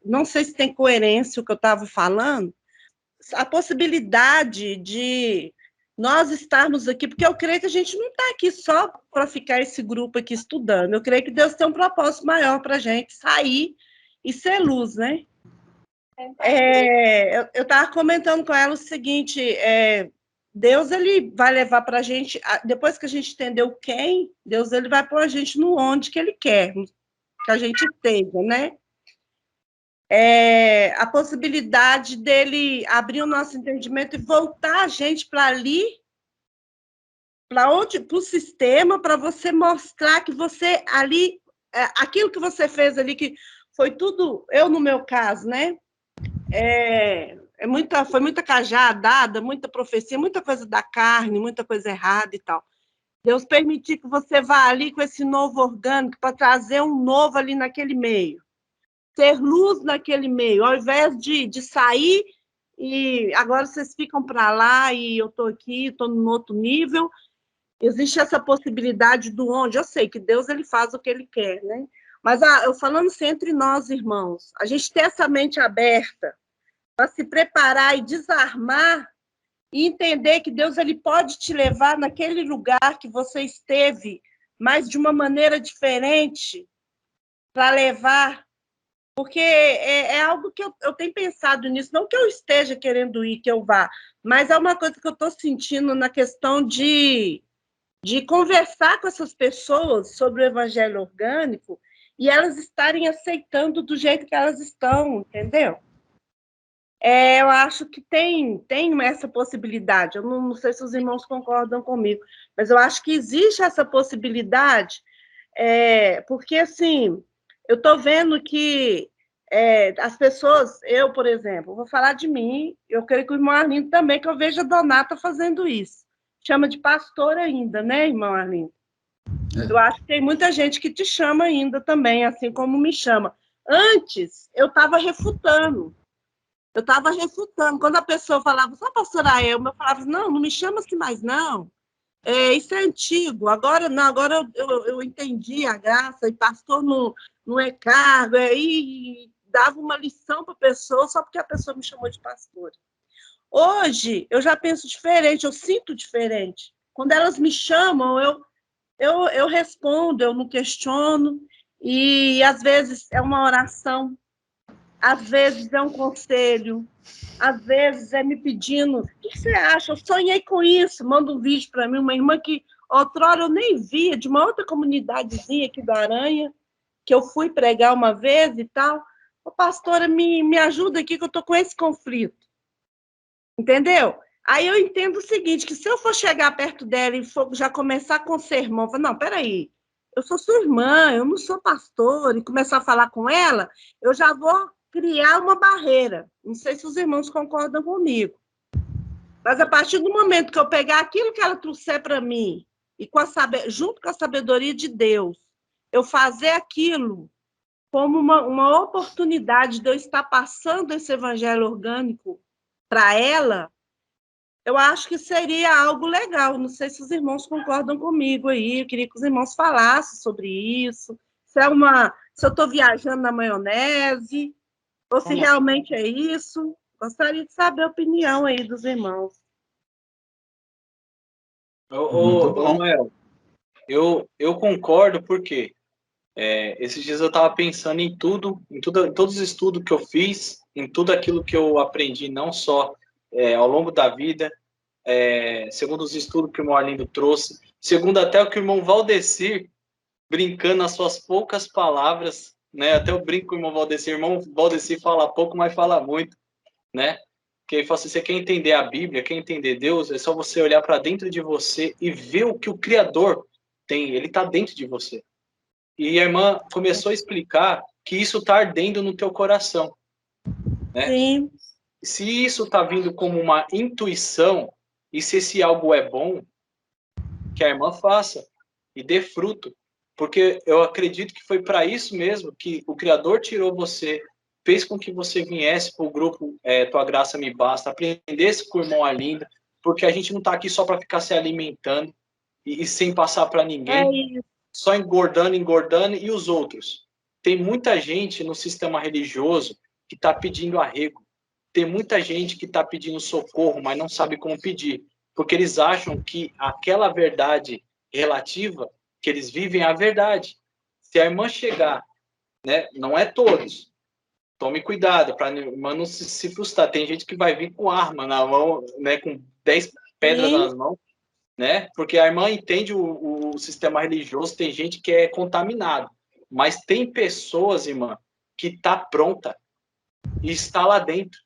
não sei se tem coerência o que eu estava falando, a possibilidade de nós estarmos aqui, porque eu creio que a gente não está aqui só para ficar esse grupo aqui estudando, eu creio que Deus tem um propósito maior para a gente sair e ser luz, né? Eu estava comentando com ela o seguinte, Deus ele vai levar para a gente, depois que a gente entendeu quem, Deus ele vai pôr a gente no onde que ele quer que a gente esteja, né? A possibilidade dele abrir o nosso entendimento e voltar a gente para ali, para o sistema, para você mostrar que você ali, aquilo que você fez ali, que foi tudo, eu no meu caso, né? Foi muita cajadada, muita profecia, muita coisa da carne, muita coisa errada e tal. Deus permitir que você vá ali com esse novo orgânico para trazer um novo ali naquele meio. Ter luz naquele meio, ao invés de sair e agora vocês ficam para lá e eu estou aqui, estou num outro nível. Existe essa possibilidade do onde, eu sei que Deus ele faz o que ele quer, né? Mas eu falando assim, entre nós, irmãos, a gente ter essa mente aberta para se preparar e desarmar e entender que Deus ele pode te levar naquele lugar que você esteve, mas de uma maneira diferente, para levar. Porque é algo que eu tenho pensado nisso, não que eu esteja querendo ir, que eu vá, mas é uma coisa que eu estou sentindo na questão de conversar com essas pessoas sobre o evangelho orgânico e elas estarem aceitando do jeito que elas estão, entendeu? Eu acho que tem essa possibilidade. Eu não sei se os irmãos concordam comigo, mas eu acho que existe essa possibilidade, porque, assim, eu estou vendo que as pessoas, eu, por exemplo, vou falar de mim, eu creio que o irmão Arlindo também, que eu vejo a Donata fazendo isso. Chama de pastor ainda, né, irmão Arlindo? Eu acho que tem muita gente que te chama ainda também, assim como me chama. Antes, eu estava refutando. Quando a pessoa falava, só pastora Elma, eu falava, não me chama assim mais, não. Isso é antigo, agora não, agora eu entendi a graça, e pastor não é cargo, e dava uma lição para a pessoa só porque a pessoa me chamou de pastora. Hoje, eu já penso diferente, eu sinto diferente. Quando elas me chamam, eu respondo, eu não questiono, e às vezes é uma oração, às vezes é um conselho, às vezes é me pedindo, o que você acha? Eu sonhei com isso, manda um vídeo para mim, uma irmã que outrora eu nem via, de uma outra comunidadezinha aqui da Aranha, que eu fui pregar uma vez e tal. Ô, pastora, me ajuda aqui que eu estou com esse conflito. Entendeu? Aí eu entendo o seguinte, que se eu for chegar perto dela e for já começar com o sermão, falar, não, peraí, eu sou sua irmã, eu não sou pastor, e começar a falar com ela, eu já vou criar uma barreira. Não sei se os irmãos concordam comigo. Mas a partir do momento que eu pegar aquilo que ela trouxer para mim, e junto com a sabedoria de Deus, eu fazer aquilo como uma oportunidade de eu estar passando esse evangelho orgânico para ela, eu acho que seria algo legal. Não sei se os irmãos concordam comigo aí. Eu queria que os irmãos falassem sobre isso. Se eu estou viajando na maionese, ou se realmente é isso. Gostaria de saber a opinião aí dos irmãos. Noel, eu concordo porque esses dias eu estava pensando em todos os estudos que eu fiz, em tudo aquilo que eu aprendi, não só ao longo da vida, segundo os estudos que o irmão Arlindo trouxe, segundo até o que o irmão Valdecir, brincando nas suas poucas palavras, né? Até eu brinco com o irmão Valdecir fala pouco, mas fala muito, né? Que ele fala assim, você quer entender a Bíblia, quer entender Deus, é só você olhar para dentro de você e ver o que o Criador tem, ele está dentro de você. E a irmã começou a explicar que isso está ardendo no teu coração, né? Sim. Se isso está vindo como uma intuição, e se esse algo é bom, que a irmã faça e dê fruto. Porque eu acredito que foi para isso mesmo que o Criador tirou você, fez com que você viesse para o grupo Tua Graça Me Basta, aprendesse com o irmão Arlindo, porque a gente não está aqui só para ficar se alimentando e sem passar para ninguém, só engordando, e os outros. tem muita gente no sistema religioso que está pedindo arrego. Tem muita gente que está pedindo socorro, mas não sabe como pedir. Porque eles acham que aquela verdade relativa que eles vivem é a verdade. Se a irmã chegar, né, não é todos, tome cuidado para a irmã não se frustrar. Tem gente que vai vir com arma na mão, né, com 10 pedras nas mãos, né? Porque a irmã entende o sistema religioso, tem gente que é contaminado. Mas tem pessoas, irmã, que está pronta e está lá dentro.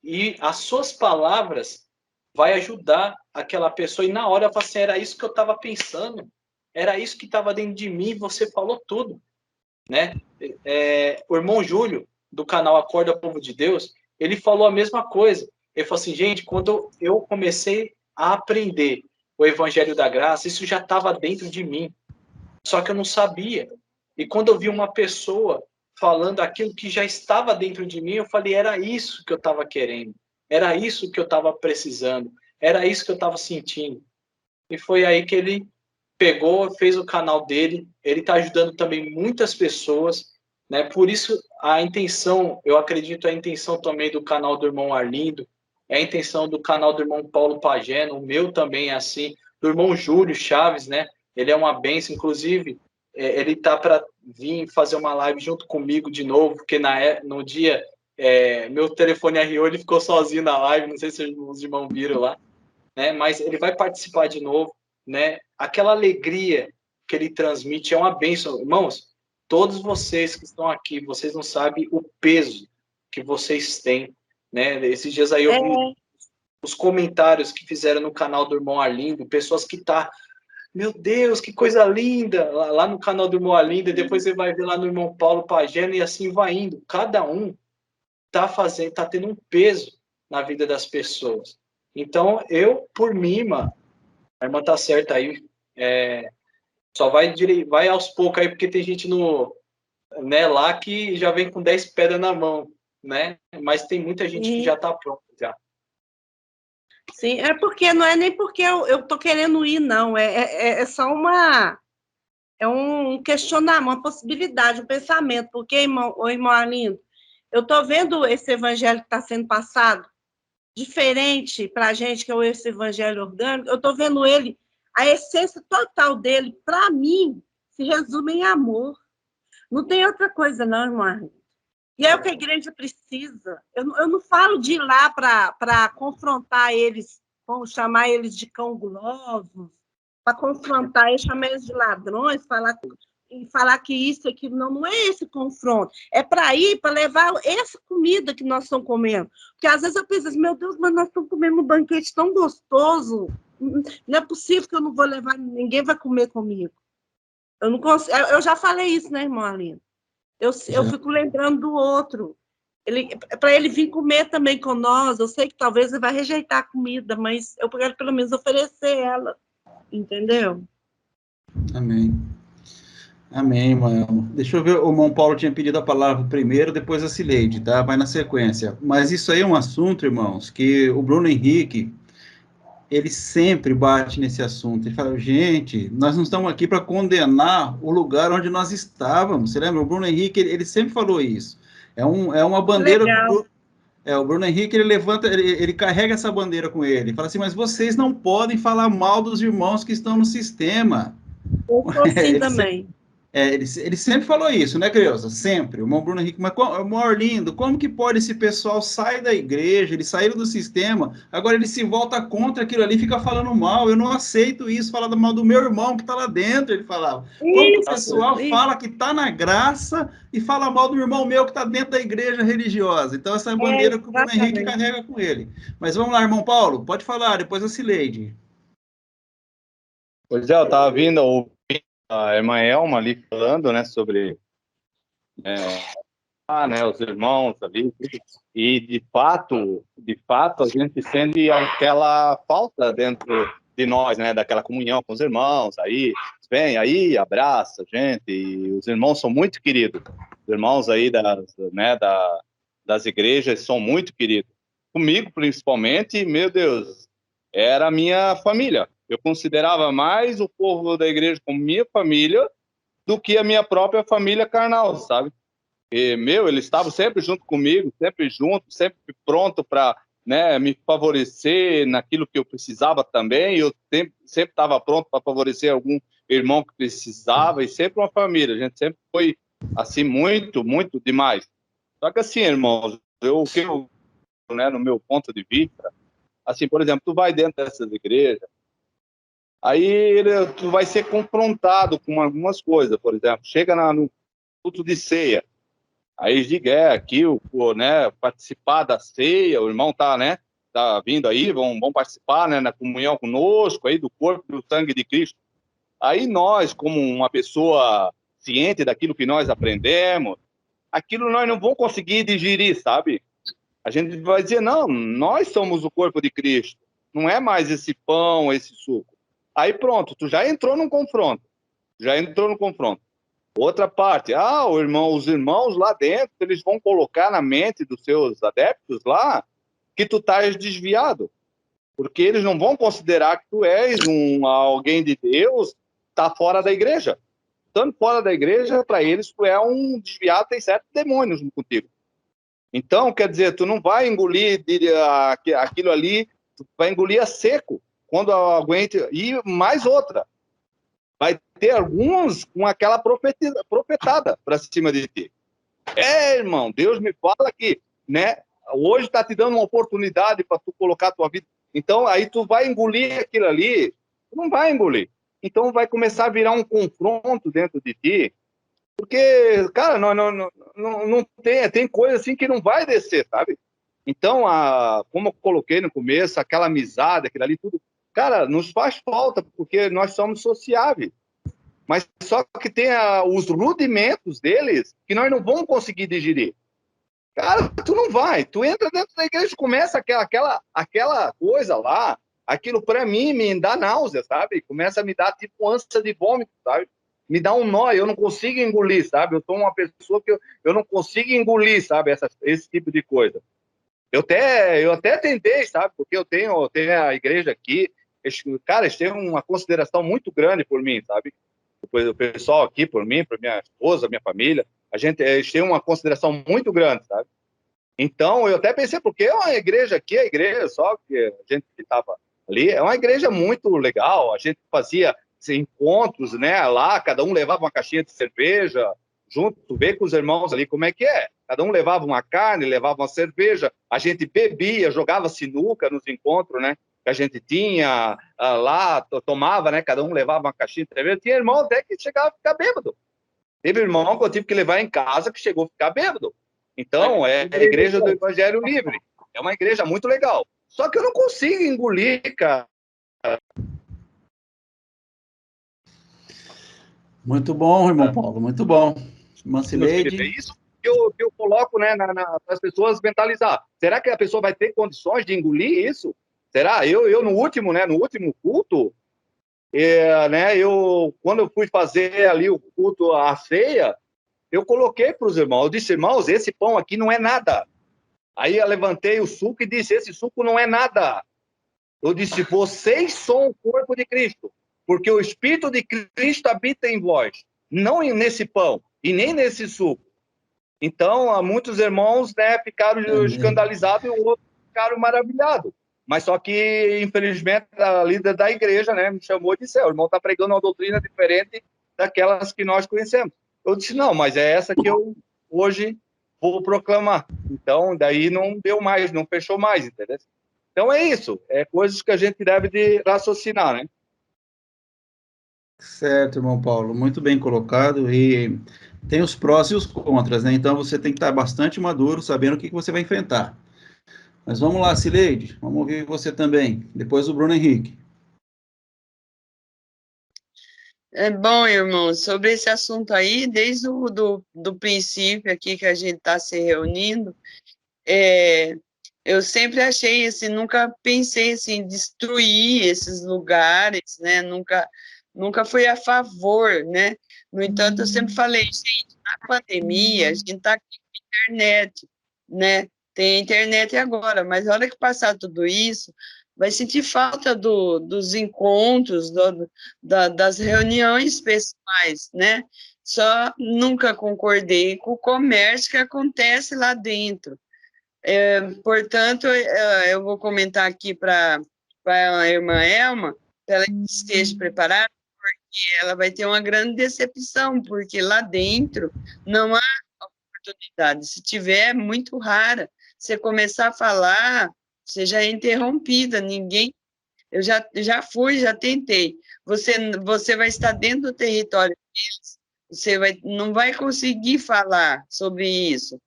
E as suas palavras vai ajudar aquela pessoa. E na hora ela fala assim, era isso que eu estava pensando. Era isso que estava dentro de mim, você falou tudo. Né? O irmão Júlio, do canal Acorda Povo de Deus, ele falou a mesma coisa. Ele falou assim, gente, quando eu comecei a aprender o Evangelho da Graça, isso já estava dentro de mim. Só que eu não sabia. E quando eu vi uma pessoa falando aquilo que já estava dentro de mim, eu falei, era isso que eu estava querendo. Era isso que eu estava precisando. Era isso que eu estava sentindo. E foi aí que ele pegou, fez o canal dele. Ele está ajudando também muitas pessoas, né? Por isso, a intenção, eu acredito, a intenção também do canal do irmão Arlindo, é a intenção do canal do irmão Paulo Pageno, o meu também é assim, do irmão Júlio Chaves, né? Ele é uma bênção, inclusive, ele tá para vir fazer uma live junto comigo de novo, porque no dia meu telefone arriou, ele ficou sozinho na live, não sei se os irmãos viram lá, né? Mas ele vai participar de novo, né? Aquela alegria que ele transmite é uma bênção. Irmãos, todos vocês que estão aqui, vocês não sabem o peso que vocês têm, né? Esses dias aí eu vi os comentários que fizeram no canal do irmão Arlindo, pessoas que meu Deus, que coisa linda, lá no canal do irmão Arlindo, e depois você vai ver lá no irmão Paulo Pageno, e assim vai indo. Cada um tá tendo um peso na vida das pessoas. Então, por mim, mano, a irmã tá certa aí, só vai aos poucos aí, porque tem gente né, lá que já vem com 10 pedras na mão, né? Mas tem muita gente que já tá pronta já. Sim, porque não é nem porque eu tô querendo ir, não. É só um questionamento, uma possibilidade, um pensamento. Porque, irmão Arlindo, eu tô vendo esse evangelho que está sendo passado diferente para a gente, que é esse evangelho orgânico. Eu tô vendo ele, a essência total dele, para mim, se resume em amor. Não tem outra coisa, não, irmão Arlindo. E é o que a igreja precisa. Eu não falo de ir lá para confrontar eles, vamos chamar eles de cão gulosos, para confrontar eles, chamar eles de ladrões, falar que isso, aquilo, não é esse confronto. É para ir, para levar essa comida que nós estamos comendo. Porque às vezes eu penso assim, meu Deus, mas nós estamos comendo um banquete tão gostoso, não é possível que eu não vou levar, ninguém vai comer comigo. Eu não consigo, eu já falei isso, né, irmão Aline? Eu fico lembrando do outro. Para ele vir comer também com nós, eu sei que talvez ele vai rejeitar a comida, mas eu quero pelo menos oferecer ela, entendeu? Amém. Amém, irmão. Deixa eu ver, o irmão Paulo tinha pedido a palavra primeiro, depois a Cileide, tá? Vai na sequência. Mas isso aí é um assunto, irmãos, que o Bruno Henrique, ele sempre bate nesse assunto. Ele fala, gente, nós não estamos aqui para condenar o lugar onde nós estávamos. Você lembra? O Bruno Henrique, ele sempre falou isso. É uma bandeira... O Bruno Henrique, ele levanta, ele carrega essa bandeira com ele. Fala assim, mas vocês não podem falar mal dos irmãos que estão no sistema. Eu sou assim também. Ele sempre falou isso, né, Creuza? Sempre. O irmão Bruno Henrique, mas irmão Arlindo, como que pode esse pessoal sair da igreja, eles saíram do sistema, agora ele se volta contra aquilo ali, fica falando mal, eu não aceito isso, falar mal do meu irmão que está lá dentro, ele falava. Como que o pessoal fala que está na graça e fala mal do irmão meu que está dentro da igreja religiosa? Então essa é a bandeira que o Bruno Henrique carrega com ele. Mas vamos lá, irmão Paulo, pode falar, depois a Cileide. Pois é, eu estava vindo a irmã Elma ali falando, né, sobre né, os irmãos ali, e de fato a gente sente aquela falta dentro de nós, né, daquela comunhão com os irmãos, aí vem aí, abraça a gente, e os irmãos são muito queridos, os irmãos aí das igrejas são muito queridos, comigo principalmente, meu Deus, era a minha família. Eu considerava mais o povo da igreja como minha família do que a minha própria família carnal, sabe? eles estavam sempre junto comigo, sempre sempre pronto para, né, me favorecer naquilo que eu precisava também. Eu sempre estava pronto para favorecer algum irmão que precisava, e sempre uma família. A gente sempre foi assim, muito, muito demais. Só que assim, irmãos, né, no meu ponto de vista, assim, por exemplo, tu vai dentro dessas igrejas, aí tu vai ser confrontado com algumas coisas. Por exemplo, chega no culto de ceia, aí diga, aqui, né, participar da ceia, o irmão né, tá vindo aí, vão participar, né, na comunhão conosco, aí, do corpo e do sangue de Cristo. Aí nós, como uma pessoa ciente daquilo que nós aprendemos, aquilo nós não vamos conseguir digerir, sabe? A gente vai dizer, não, nós somos o corpo de Cristo, não é mais esse pão, esse suco. Aí pronto, tu já entrou num confronto. Outra parte, os irmãos lá dentro, eles vão colocar na mente dos seus adeptos lá que tu estás desviado, porque eles não vão considerar que tu és alguém de Deus, tá fora da igreja. Estando fora da igreja, para eles, tu é um desviado, tem certos demônios contigo. Então, quer dizer, tu não vai engolir aquilo ali, tu vai engolir a seco, quando aguente. E mais outra, vai ter alguns com aquela profetada para cima de ti. Irmão, Deus me fala que, né, hoje está te dando uma oportunidade para tu colocar a tua vida. Então, aí tu vai engolir aquilo ali, tu não vai engolir. Então, vai começar a virar um confronto dentro de ti, porque, cara, não tem coisa assim que não vai descer, sabe? Então, como eu coloquei no começo, aquela amizade, aquilo ali, tudo, cara, nos faz falta, porque nós somos sociáveis. Mas só que tem os rudimentos deles que nós não vamos conseguir digerir. Cara, tu não vai. Tu entra dentro da igreja e começa aquela coisa lá, aquilo para mim me dá náusea, sabe? Começa a me dar tipo ânsia de vômito, sabe? Me dá um nó, eu não consigo engolir, sabe? Eu sou uma pessoa que eu não consigo engolir, sabe? Esse tipo de coisa. Eu até tentei, sabe? Porque eu tenho a igreja aqui, eles têm uma consideração muito grande por mim, sabe? O pessoal aqui por mim, por minha esposa, minha família, eles têm uma consideração muito grande, sabe? Então, eu até pensei, porque é uma igreja aqui, a igreja só que a gente estava ali, é uma igreja muito legal, a gente fazia encontros, né, lá, cada um levava uma caixinha de cerveja, junto, tu vê com os irmãos ali como é que é, cada um levava uma carne, levava uma cerveja, a gente bebia, jogava sinuca nos encontros, né, que a gente tinha lá, tomava, né, cada um levava uma caixinha de cerveja, tinha irmão até que chegava a ficar bêbado, teve irmão que eu tive que levar em casa que chegou a ficar bêbado. Então, é a igreja do Evangelho Livre, é uma igreja muito legal, só que eu não consigo engolir, cara. Muito bom, irmão Paulo, muito bom. Mancileide. É isso que eu coloco, né, para as pessoas mentalizar. Será que a pessoa vai ter condições de engolir isso? Será? Eu no último culto, né, quando eu fui fazer ali o culto, a ceia, eu coloquei para os irmãos, eu disse, irmãos, esse pão aqui não é nada. Aí eu levantei o suco e disse, esse suco não é nada. Eu disse, vocês são o corpo de Cristo, porque o Espírito de Cristo habita em vós, não nesse pão e nem nesse suco. Então, muitos irmãos, né, ficaram escandalizados e outros ficaram maravilhados. Mas só que, infelizmente, a líder da igreja, né, me chamou e disse, o irmão está pregando uma doutrina diferente daquelas que nós conhecemos. Eu disse, não, mas é essa que eu hoje vou proclamar. Então, daí não deu mais, não fechou mais, entendeu? Então é isso, é coisas que a gente deve de raciocinar, né? Certo, irmão Paulo, muito bem colocado, e tem os prós e os contras, né? Então você tem que estar bastante maduro, sabendo o que você vai enfrentar. Mas vamos lá, Cileide, vamos ouvir você também, depois o Bruno Henrique. É bom, irmão, sobre esse assunto aí, desde do princípio aqui que a gente está se reunindo, eu sempre achei assim, nunca pensei assim, em destruir esses lugares, né? Nunca fui a favor, né? No entanto, eu sempre falei, gente, na pandemia, a gente está aqui com internet, né? Tem internet agora, mas na hora que passar tudo isso, vai sentir falta dos encontros, das reuniões pessoais, né? só nunca concordei com o comércio que acontece lá dentro. Portanto, eu vou comentar aqui para a irmã Elma, para ela esteja preparada, porque ela vai ter uma grande decepção, porque lá dentro não há oportunidade. Se tiver, é muito rara. Você começar a falar, você já é interrompida, ninguém... Eu já fui, já tentei. Você vai estar dentro do território deles, não vai conseguir falar sobre isso.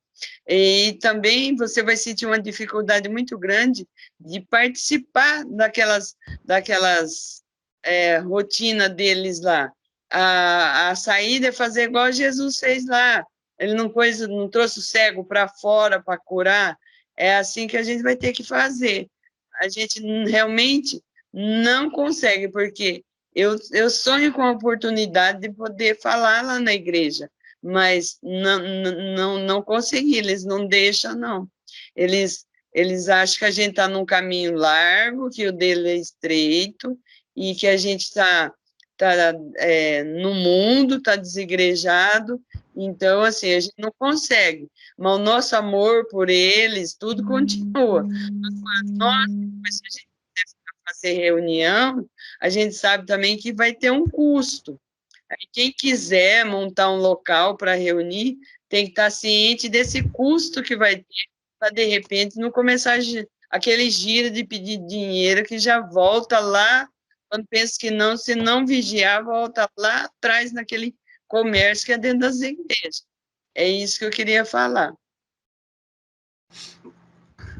E também você vai sentir uma dificuldade muito grande de participar daquelas rotina deles lá. A saída é fazer igual Jesus fez lá. Ele não trouxe o cego para fora para curar. É assim que a gente vai ter que fazer. A gente realmente não consegue, porque eu sonho com a oportunidade de poder falar lá na igreja, mas não consegui, eles não deixam, não. Eles acham que a gente está num caminho largo, que o dele é estreito, e que a gente está no mundo, está desigrejado, então, assim, a gente não consegue, mas o nosso amor por eles, tudo continua. Nós, se a gente fazer reunião, a gente sabe também que vai ter um custo. Quem quiser montar um local para reunir, tem que estar ciente desse custo que vai ter, para, de repente, não começar aquele giro de pedir dinheiro que já volta lá, quando pensa que não, se não vigiar, volta lá atrás naquele comércio que é dentro das igrejas. É isso que eu queria falar.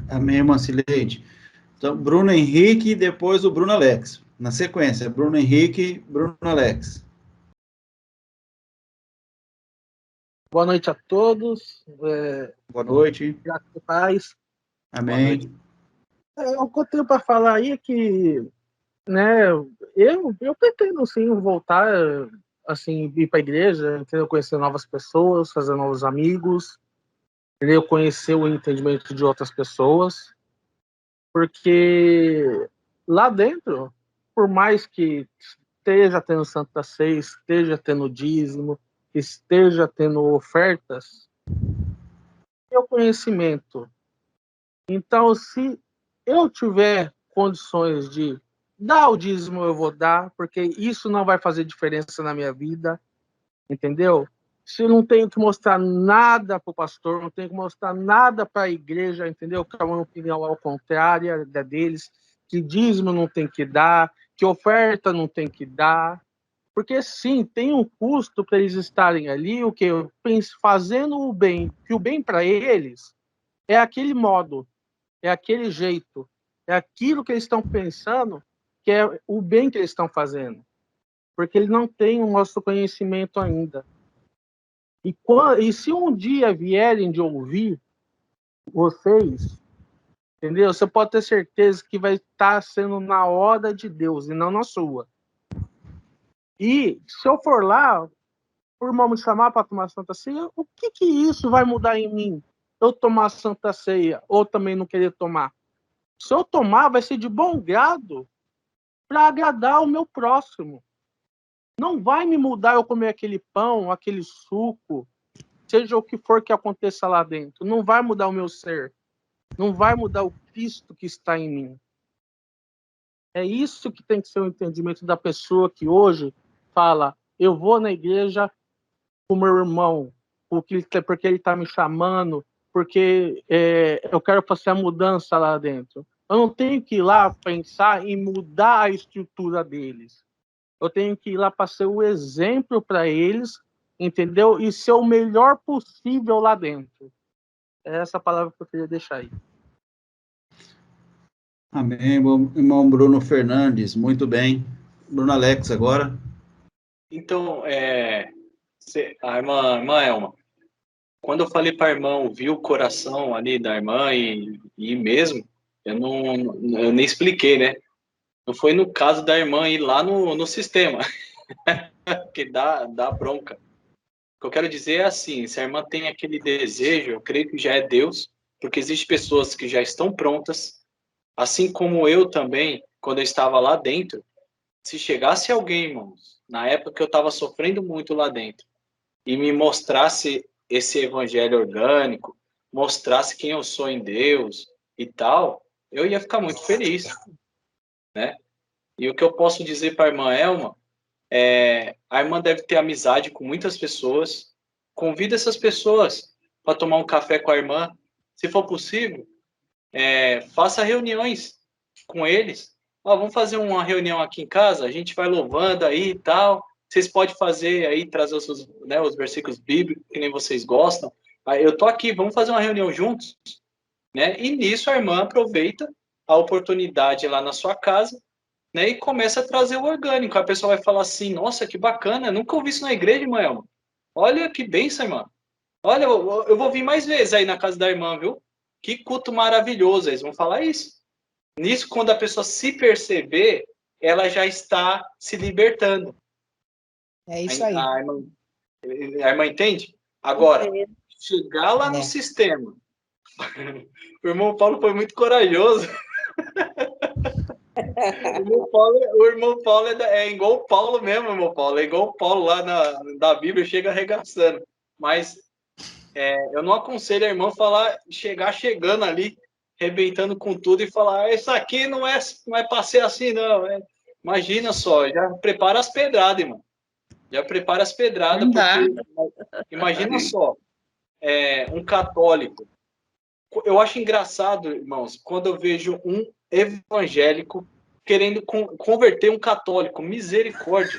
Amém, irmã Cileide. Então, Bruno Henrique e depois o Bruno Alex. Na sequência, Bruno Henrique, Bruno Alex. Boa noite a todos. Boa noite. Graças a paz. Amém. O que eu tenho para falar aí é que, né, eu pretendo, sim, voltar, assim, ir para a igreja, entendeu? Conhecer novas pessoas, fazer novos amigos, entendeu? Conhecer o entendimento de outras pessoas, porque lá dentro, por mais que esteja tendo Santa Ceia, esteja tendo dízimo, esteja tendo ofertas, é o conhecimento. Então, se eu tiver condições de dar o dízimo, eu vou dar, porque isso não vai fazer diferença na minha vida, entendeu? Se eu não tenho que mostrar nada para o pastor, não tenho que mostrar nada para a igreja, entendeu? Que é uma opinião ao contrário da deles, que dízimo não tem que dar, que oferta não tem que dar, porque sim, tem um custo para eles estarem ali, o que eu penso, fazendo o bem, que o bem para eles é aquele modo, é aquele jeito, é aquilo que eles estão pensando, que é o bem que eles estão fazendo, porque eles não têm o nosso conhecimento ainda. E se um dia vierem de ouvir vocês, entendeu? Você pode ter certeza que vai estar sendo na hora de Deus e não na sua. E se eu for lá, o irmão me chamar para tomar Santa Ceia, o que isso vai mudar em mim? Eu tomar Santa Ceia ou também não querer tomar? Se eu tomar, vai ser de bom grado para agradar o meu próximo. Não vai me mudar eu comer aquele pão, aquele suco, seja o que for que aconteça lá dentro. Não vai mudar o meu ser. Não vai mudar o Cristo que está em mim. É isso que tem que ser o entendimento da pessoa que hoje fala, eu vou na igreja com o meu irmão, porque ele está me chamando, porque eu quero fazer a mudança lá dentro. Eu não tenho que ir lá pensar em mudar a estrutura deles. Eu tenho que ir lá para ser o exemplo para eles, entendeu? E ser o melhor possível lá dentro. É essa palavra que eu queria deixar aí. Amém, irmão Bruno Fernandes. Muito bem. Bruno Alex agora. Então, a irmã Elma, quando eu falei para a irmã ouvir o coração ali da irmã e mesmo, eu nem expliquei, né? Não foi no caso da irmã ir lá no sistema, que dá bronca. O que eu quero dizer é assim, se a irmã tem aquele desejo, eu creio que já é Deus, porque existem pessoas que já estão prontas, assim como eu também, quando eu estava lá dentro, se chegasse alguém, irmãos, na época que eu estava sofrendo muito lá dentro, e me mostrasse esse evangelho orgânico, mostrasse quem eu sou em Deus e tal, eu ia ficar muito feliz, né? E o que eu posso dizer para a irmã Elma a irmã deve ter amizade com muitas pessoas. Convida essas pessoas para tomar um café com a irmã. Se for possível, faça reuniões com eles. Vamos fazer uma reunião aqui em casa, a gente vai louvando aí e tal. Vocês podem fazer aí, trazer os versículos bíblicos, que nem vocês gostam. Eu tô aqui, vamos fazer uma reunião juntos, né? E nisso a irmã aproveita a oportunidade lá na sua casa, né, e começa a trazer o orgânico. A pessoa vai falar assim, nossa, que bacana, nunca ouvi isso na igreja, irmã. Olha que bênção, irmã. Olha, eu vou vir mais vezes aí na casa da irmã, viu? Que culto maravilhoso. Eles vão falar isso. Nisso, quando a pessoa se perceber, ela já está se libertando. É isso aí. A irmã entende? Agora, chegar lá no sistema. O irmão Paulo foi muito corajoso. O irmão Paulo é igual o Paulo mesmo, irmão Paulo. É igual o Paulo lá da Bíblia, chega arregaçando. Mas eu não aconselho a irmã chegar chegando ali, arrebentando com tudo e falar, isso aqui não é para ser assim, não. Imagina só, já prepara as pedradas, irmão. Já prepara as pedradas, porque imagina só, um católico. Eu acho engraçado, irmãos, quando eu vejo um evangélico querendo converter um católico. Misericórdia.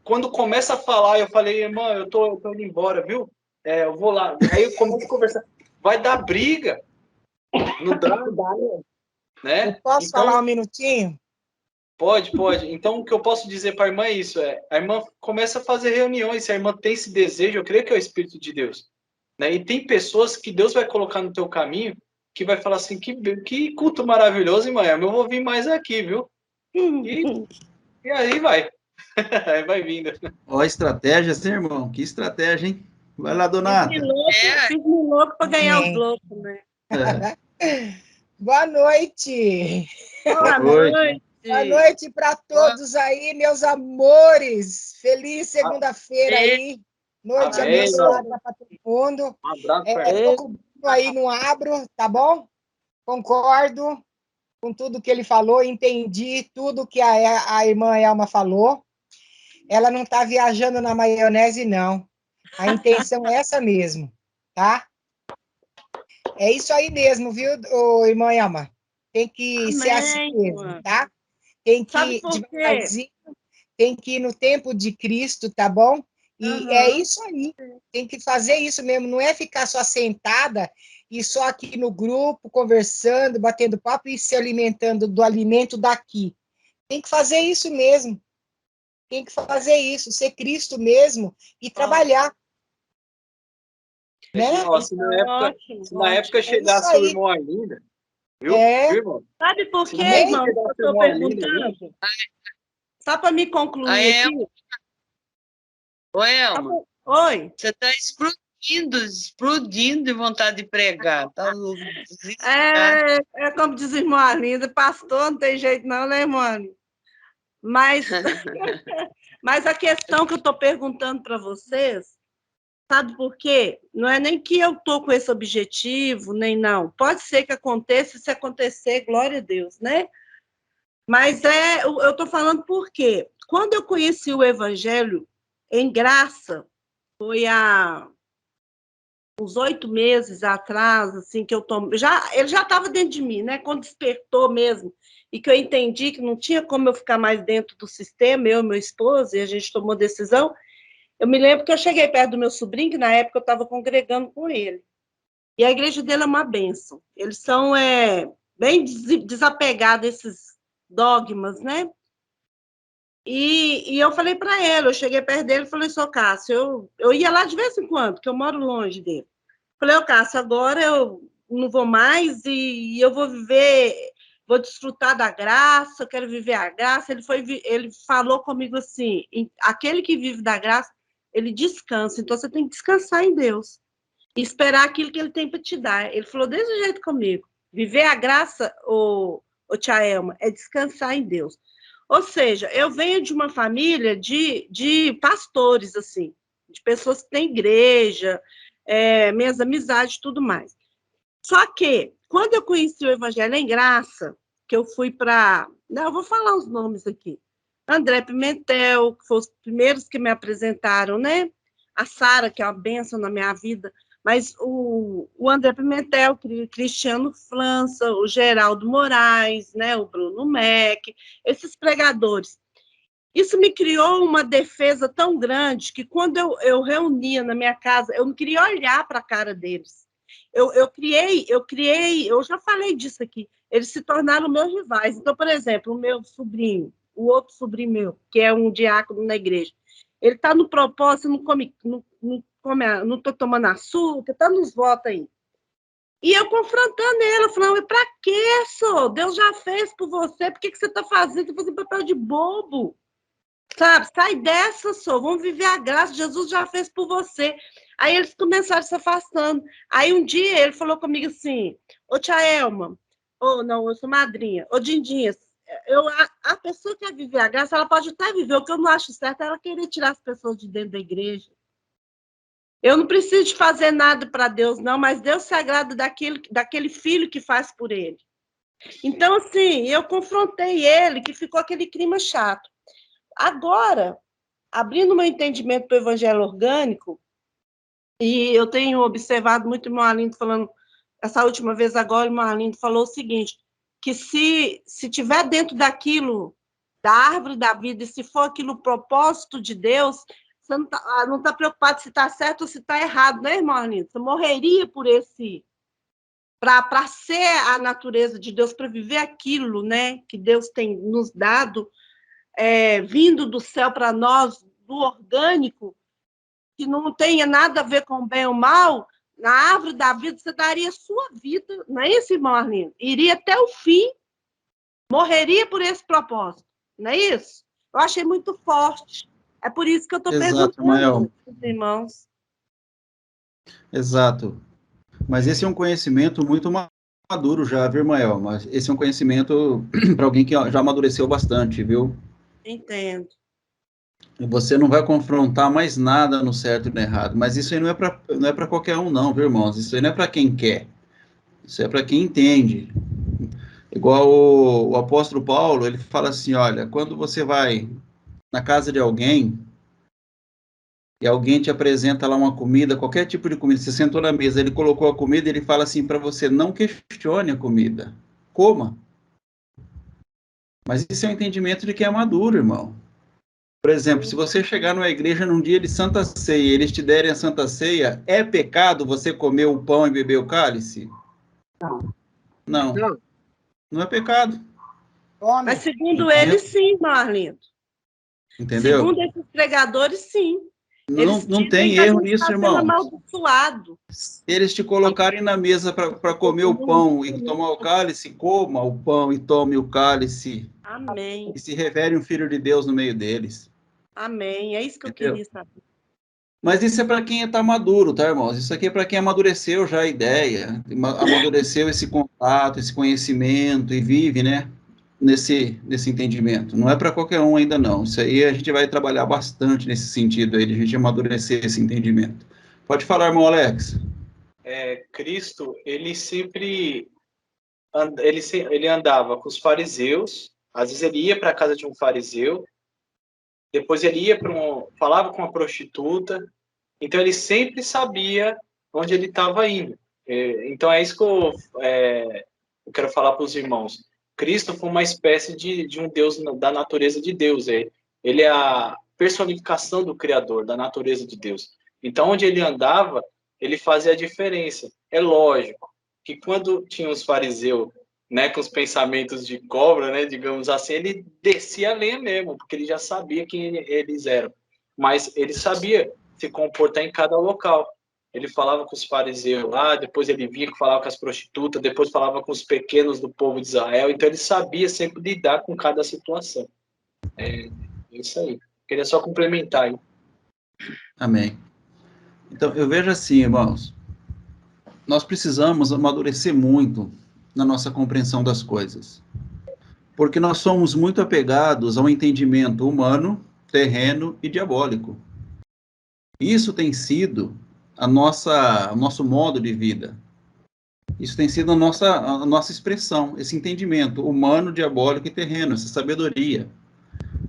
Quando começa a falar, eu falei, irmã, eu tô indo embora, viu? Eu vou lá. Aí eu começo a conversar. Vai dar briga. Não dá, né? Eu posso falar um minutinho? Pode. Então, o que eu posso dizer para a irmã é isso. A irmã começa a fazer reuniões. Se a irmã tem esse desejo, eu creio que é o Espírito de Deus. Né? E tem pessoas que Deus vai colocar no teu caminho que vai falar assim, que culto maravilhoso, irmã. Eu vou vir mais aqui, viu? E aí vai. Aí vai vindo. Ó, estratégia, sim, irmão. Que estratégia, hein? Vai lá, Donata. Fiz louco para ganhar os loucos, né? Boa noite. Boa noite. Boa noite para todos aí, meus amores. Feliz segunda-feira aí. Noite abençoada para todo mundo. Um abraço, tô com o aí, não abro, tá bom? Concordo com tudo que ele falou, entendi tudo que a irmã Elma falou. Ela não está viajando na maionese, não. A intenção é essa mesmo, tá? É isso aí mesmo, viu, irmã Elma? Tem que ser assim mesmo, tá? Tem que ir devagarzinho, tem que ir no tempo de Cristo, tá bom? E é isso aí, tem que fazer isso mesmo, não é ficar só sentada e só aqui no grupo, conversando, batendo papo e se alimentando do alimento daqui. Tem que fazer isso mesmo, tem que fazer isso, ser Cristo mesmo e trabalhar. Né? Se na época chegasse o irmão Arlinda, viu? Irmão? Sabe por quê, irmão, que eu estou perguntando? Só para me concluir aqui. Oi, Elma. Oi. Você está explodindo de vontade de pregar. Tá louco. Como diz o irmão Arlindo, pastor, não tem jeito não, né, irmão? Mas a questão que eu estou perguntando para vocês, sabe por quê? Não é nem que eu estou com esse objetivo, nem não. Pode ser que aconteça, se acontecer, glória a Deus, né? Mas eu estou falando por quê? Quando eu conheci o Evangelho em graça, foi há uns 8 meses atrás, assim, que eu tomei. Ele já estava dentro de mim, né? Quando despertou mesmo, e que eu entendi que não tinha como eu ficar mais dentro do sistema, eu e meu esposo, e a gente tomou decisão. Eu me lembro que eu cheguei perto do meu sobrinho, que na época eu estava congregando com ele. E a igreja dele é uma bênção. Eles são bem desapegados desses dogmas, né? E eu falei para ele, eu cheguei perto dele e falei, só Cássio, eu ia lá de vez em quando, porque eu moro longe dele. Falei, Cássio, agora eu não vou mais e eu vou viver, vou desfrutar da graça, eu quero viver a graça. Ele falou comigo assim, aquele que vive da graça, ele descansa, então você tem que descansar em Deus e esperar aquilo que ele tem para te dar. Ele falou desse jeito comigo, viver a graça, tia Elma, é descansar em Deus. Ou seja, eu venho de uma família de pastores, assim, de pessoas que têm igreja, minhas amizades e tudo mais. Só que, quando eu conheci o Evangelho em Graça, que eu fui para... Não, eu vou falar os nomes aqui. André Pimentel, que foram os primeiros que me apresentaram, né? A Sara, que é uma bênção na minha vida, mas o André Pimentel, o Cristiano França, o Geraldo Moraes, né? O Bruno Mack, esses pregadores. Isso me criou uma defesa tão grande que quando eu reunia na minha casa, eu não queria olhar para a cara deles. Eu criei, eu já falei disso aqui, eles se tornaram meus rivais. Então, por exemplo, o meu sobrinho, o outro sobrinho meu, que é um diácono na igreja, ele está no propósito, não estou tomando açúcar, está nos votos aí. E eu confrontando ele, falando, para que, senhor? Deus já fez por você, por que você está fazendo? Você está fazendo papel de bobo. Sabe, sai dessa, senhor, vamos viver a graça, Jesus já fez por você. Aí eles começaram se afastando. Aí um dia ele falou comigo assim, ô tia Elma, não, eu sou madrinha, ô Dindinha, a pessoa que quer viver a graça, ela pode até viver, o que eu não acho certo é ela querer tirar as pessoas de dentro da igreja. Eu não preciso de fazer nada para Deus, não, mas Deus se agrada daquele filho que faz por ele. Então, assim, eu confrontei ele, que ficou aquele clima chato. Agora, abrindo meu entendimento para o evangelho orgânico, e eu tenho observado muito o irmão Arlindo falando, essa última vez agora, o irmão Arlindo falou o seguinte, que se tiver dentro daquilo, da árvore da vida, e se for aquilo o propósito de Deus, você não está preocupado se está certo ou se está errado, né, irmão Arlindo? Você morreria por esse... Para ser a natureza de Deus, para viver aquilo, né, que Deus tem nos dado, vindo do céu para nós, do orgânico, que não tenha nada a ver com bem ou mal, na árvore da vida você daria sua vida, não é isso, irmão Arlindo? Iria até o fim, morreria por esse propósito, não é isso? Eu achei muito forte. É por isso que eu estou perguntando aos irmãos. Exato. Mas esse é um conhecimento muito maduro já, viu, Mael? Mas esse é um conhecimento para alguém que já amadureceu bastante, viu? Entendo. E você não vai confrontar mais nada no certo e no errado. Mas isso aí não é para qualquer um, não, viu, irmãos? Isso aí não é para quem quer. Isso é para quem entende. Igual o apóstolo Paulo, ele fala assim, olha, quando você vai na casa de alguém e alguém te apresenta lá uma comida, qualquer tipo de comida, você sentou na mesa, ele colocou a comida, ele fala assim para você, não questione a comida, coma. Mas isso é um entendimento de quem é maduro, irmão. Por exemplo, se você chegar numa igreja num dia de Santa Ceia e eles te derem a Santa Ceia, é pecado você comer o pão e beber o cálice? Não. Não é pecado. Mas segundo eles, sim, Marlindo. Entendeu? Segundo esses pregadores, sim. Não tem erro nisso, irmão. Amaldiçoado. Se eles te colocarem na mesa para comer o pão e tomar o cálice, coma o pão e tome o cálice. Amém. E se revele um filho de Deus no meio deles. Amém. É isso que eu queria saber. Mas isso é para quem está maduro, tá, irmãos? Isso aqui é para quem amadureceu já a ideia, amadureceu esse contato, esse conhecimento e vive, né? Nesse entendimento. Não é para qualquer um ainda não. Isso aí a gente vai trabalhar bastante nesse sentido aí, de a gente amadurecer esse entendimento. Pode falar, irmão Alex. Cristo, ele sempre ele andava com os fariseus, às vezes ele ia para a casa de um fariseu, depois ele ia falava com uma prostituta, então ele sempre sabia onde ele estava indo. Então é isso que eu quero falar para os irmãos. Cristo foi uma espécie de um Deus da natureza de Deus. Ele é a personificação do Criador, da natureza de Deus. Então, onde ele andava, ele fazia a diferença. É lógico que quando tinha os fariseus, né, com os pensamentos de cobra, né, digamos assim, ele descia a lenha mesmo, porque ele já sabia quem eles eram. Mas ele sabia se comportar em cada local. Ele falava com os fariseus lá, depois ele vinha falava com as prostitutas, depois falava com os pequenos do povo de Israel. Então ele sabia sempre lidar com cada situação. É isso aí. Queria só complementar aí. Amém. Então eu vejo assim, irmãos, nós precisamos amadurecer muito na nossa compreensão das coisas. Porque nós somos muito apegados ao entendimento humano, terreno e diabólico. Isso tem sido o nosso modo de vida. Isso tem sido a nossa expressão, esse entendimento humano, diabólico e terreno, essa sabedoria.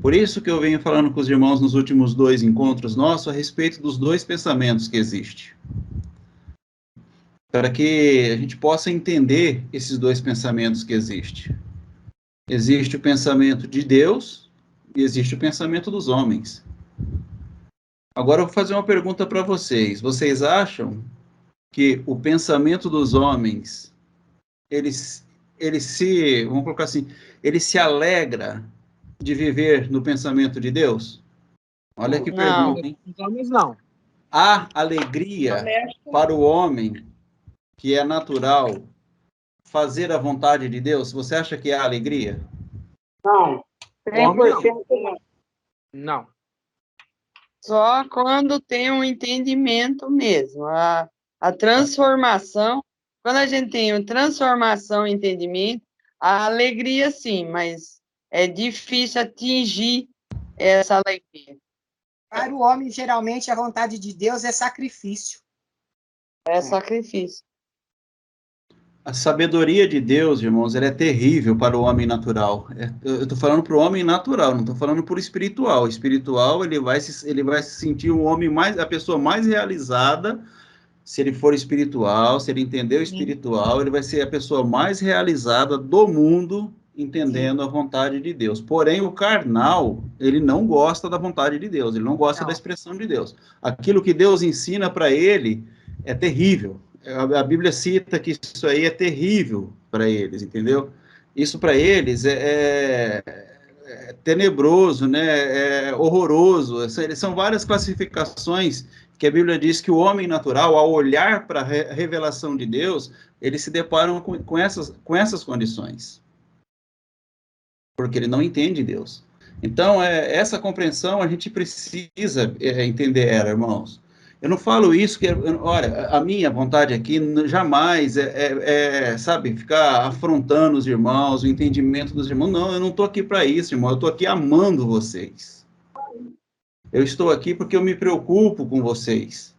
Por isso que eu venho falando com os irmãos nos últimos 2 encontros nossos a respeito dos 2 pensamentos que existem. Para que a gente possa entender esses 2 pensamentos que existem. Existe o pensamento de Deus e existe o pensamento dos homens. Agora eu vou fazer uma pergunta para vocês. Vocês acham que o pensamento dos homens, vamos colocar assim, ele se alegra de viver no pensamento de Deus? Olha que pergunta, hein? Os homens não. Há alegria para o homem, que é natural, fazer a vontade de Deus? Você acha que há alegria? Não. 100% não. Não. Só quando tem um entendimento mesmo. A transformação, quando a gente tem uma transformação e entendimento, a alegria sim, mas é difícil atingir essa alegria. Para o homem, geralmente, a vontade de Deus é sacrifício. É sacrifício. A sabedoria de Deus, irmãos, ela é terrível para o homem natural. Eu estou falando para o homem natural, não estou falando para o espiritual. O espiritual, ele vai se sentir a pessoa mais realizada, se ele for espiritual, se ele entender o espiritual, ele vai ser a pessoa mais realizada do mundo, entendendo a vontade de Deus. Porém, o carnal, ele não gosta da vontade de Deus, ele não gosta da expressão de Deus. Aquilo que Deus ensina para ele é terrível. A Bíblia cita que isso aí é terrível para eles, entendeu? Isso para eles é tenebroso, né? É horroroso. São várias classificações que a Bíblia diz que o homem natural, ao olhar para a revelação de Deus, eles se deparam com essas condições. Porque ele não entende Deus. Então, essa compreensão a gente precisa entender ela, irmãos. Eu não falo isso, olha, a minha vontade aqui jamais sabe, ficar afrontando os irmãos, o entendimento dos irmãos. Não, eu não estou aqui para isso, irmão. Eu estou aqui amando vocês. Eu estou aqui porque eu me preocupo com vocês.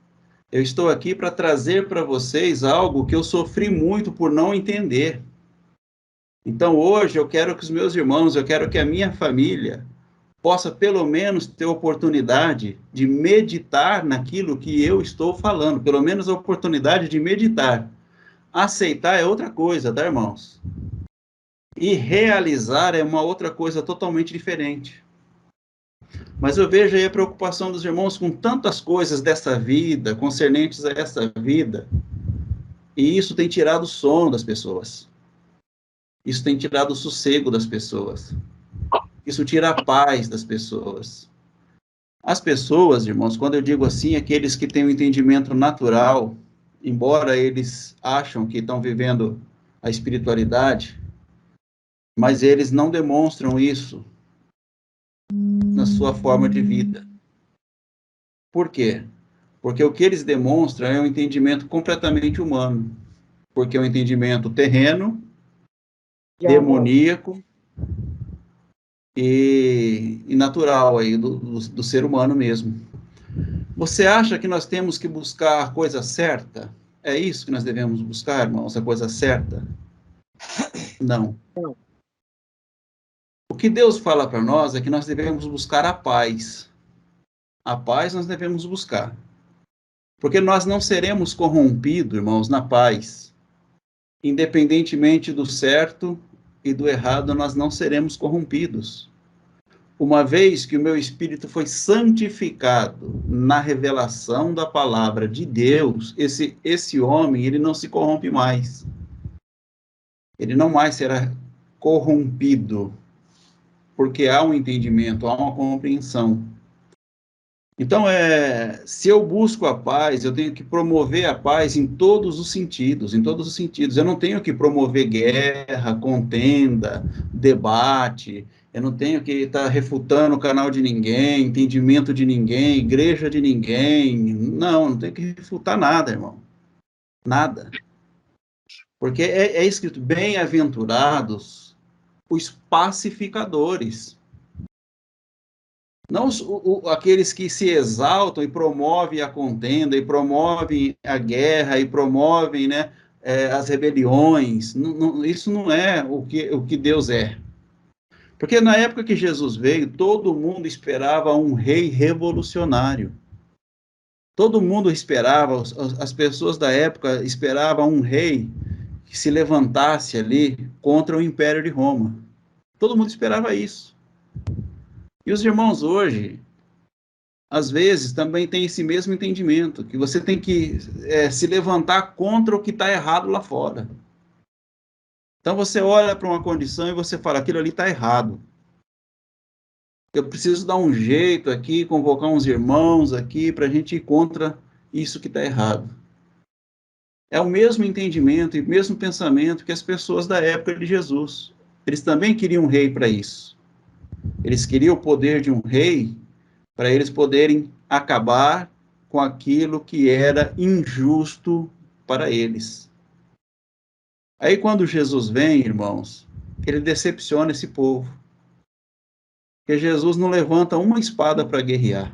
Eu estou aqui para trazer para vocês algo que eu sofri muito por não entender. Então, hoje, eu quero que os meus irmãos, eu quero que a minha família possa, pelo menos, ter oportunidade de meditar naquilo que eu estou falando, pelo menos a oportunidade de meditar. Aceitar é outra coisa, tá, irmãos? E realizar é uma outra coisa totalmente diferente. Mas eu vejo aí a preocupação dos irmãos com tantas coisas dessa vida, concernentes a essa vida, e isso tem tirado o sono das pessoas. Isso tem tirado o sossego das pessoas. Isso tira a paz das pessoas. As pessoas, irmãos, quando eu digo assim, aqueles que têm um entendimento natural, embora eles acham que estão vivendo a espiritualidade, mas eles não demonstram isso na sua forma de vida. Por quê? Porque o que eles demonstram é um entendimento completamente humano. Porque é um entendimento terreno, demoníaco e natural aí do ser humano mesmo. Você acha que nós temos que buscar a coisa certa? É isso que nós devemos buscar, irmãos, a coisa certa? Não. O que Deus fala para nós é que nós devemos buscar a paz. A paz nós devemos buscar. Porque nós não seremos corrompidos, irmãos, na paz. Independentemente do certo e do errado, nós não seremos corrompidos. Uma vez que o meu espírito foi santificado na revelação da palavra de Deus, esse homem, ele não se corrompe mais. Ele não mais será corrompido, porque há um entendimento, há uma compreensão. Então, se eu busco a paz, eu tenho que promover a paz em todos os sentidos, em todos os sentidos. Eu não tenho que promover guerra, contenda, debate, eu não tenho que estar refutando o canal de ninguém, entendimento de ninguém, igreja de ninguém. Não tenho que refutar nada, irmão. Nada. Porque é escrito, bem-aventurados os pacificadores. Não aqueles que se exaltam e promovem a contenda, e promovem a guerra, e promovem, né, as rebeliões. Isso não é o que Deus é. Porque na época que Jesus veio, todo mundo esperava um rei revolucionário. Todo mundo esperava, as pessoas da época esperavam um rei que se levantasse ali contra o Império de Roma. Todo mundo esperava isso. E os irmãos hoje, às vezes, também têm esse mesmo entendimento, que você tem que se levantar contra o que está errado lá fora. Então você olha para uma condição e você fala, aquilo ali está errado. Eu preciso dar um jeito aqui, convocar uns irmãos aqui para a gente ir contra isso que está errado. É o mesmo entendimento e o mesmo pensamento que as pessoas da época de Jesus. Eles também queriam um rei para isso. Eles queriam o poder de um rei para eles poderem acabar com aquilo que era injusto para eles. Aí quando Jesus vem, irmãos, ele decepciona esse povo. Porque Jesus não levanta uma espada para guerrear.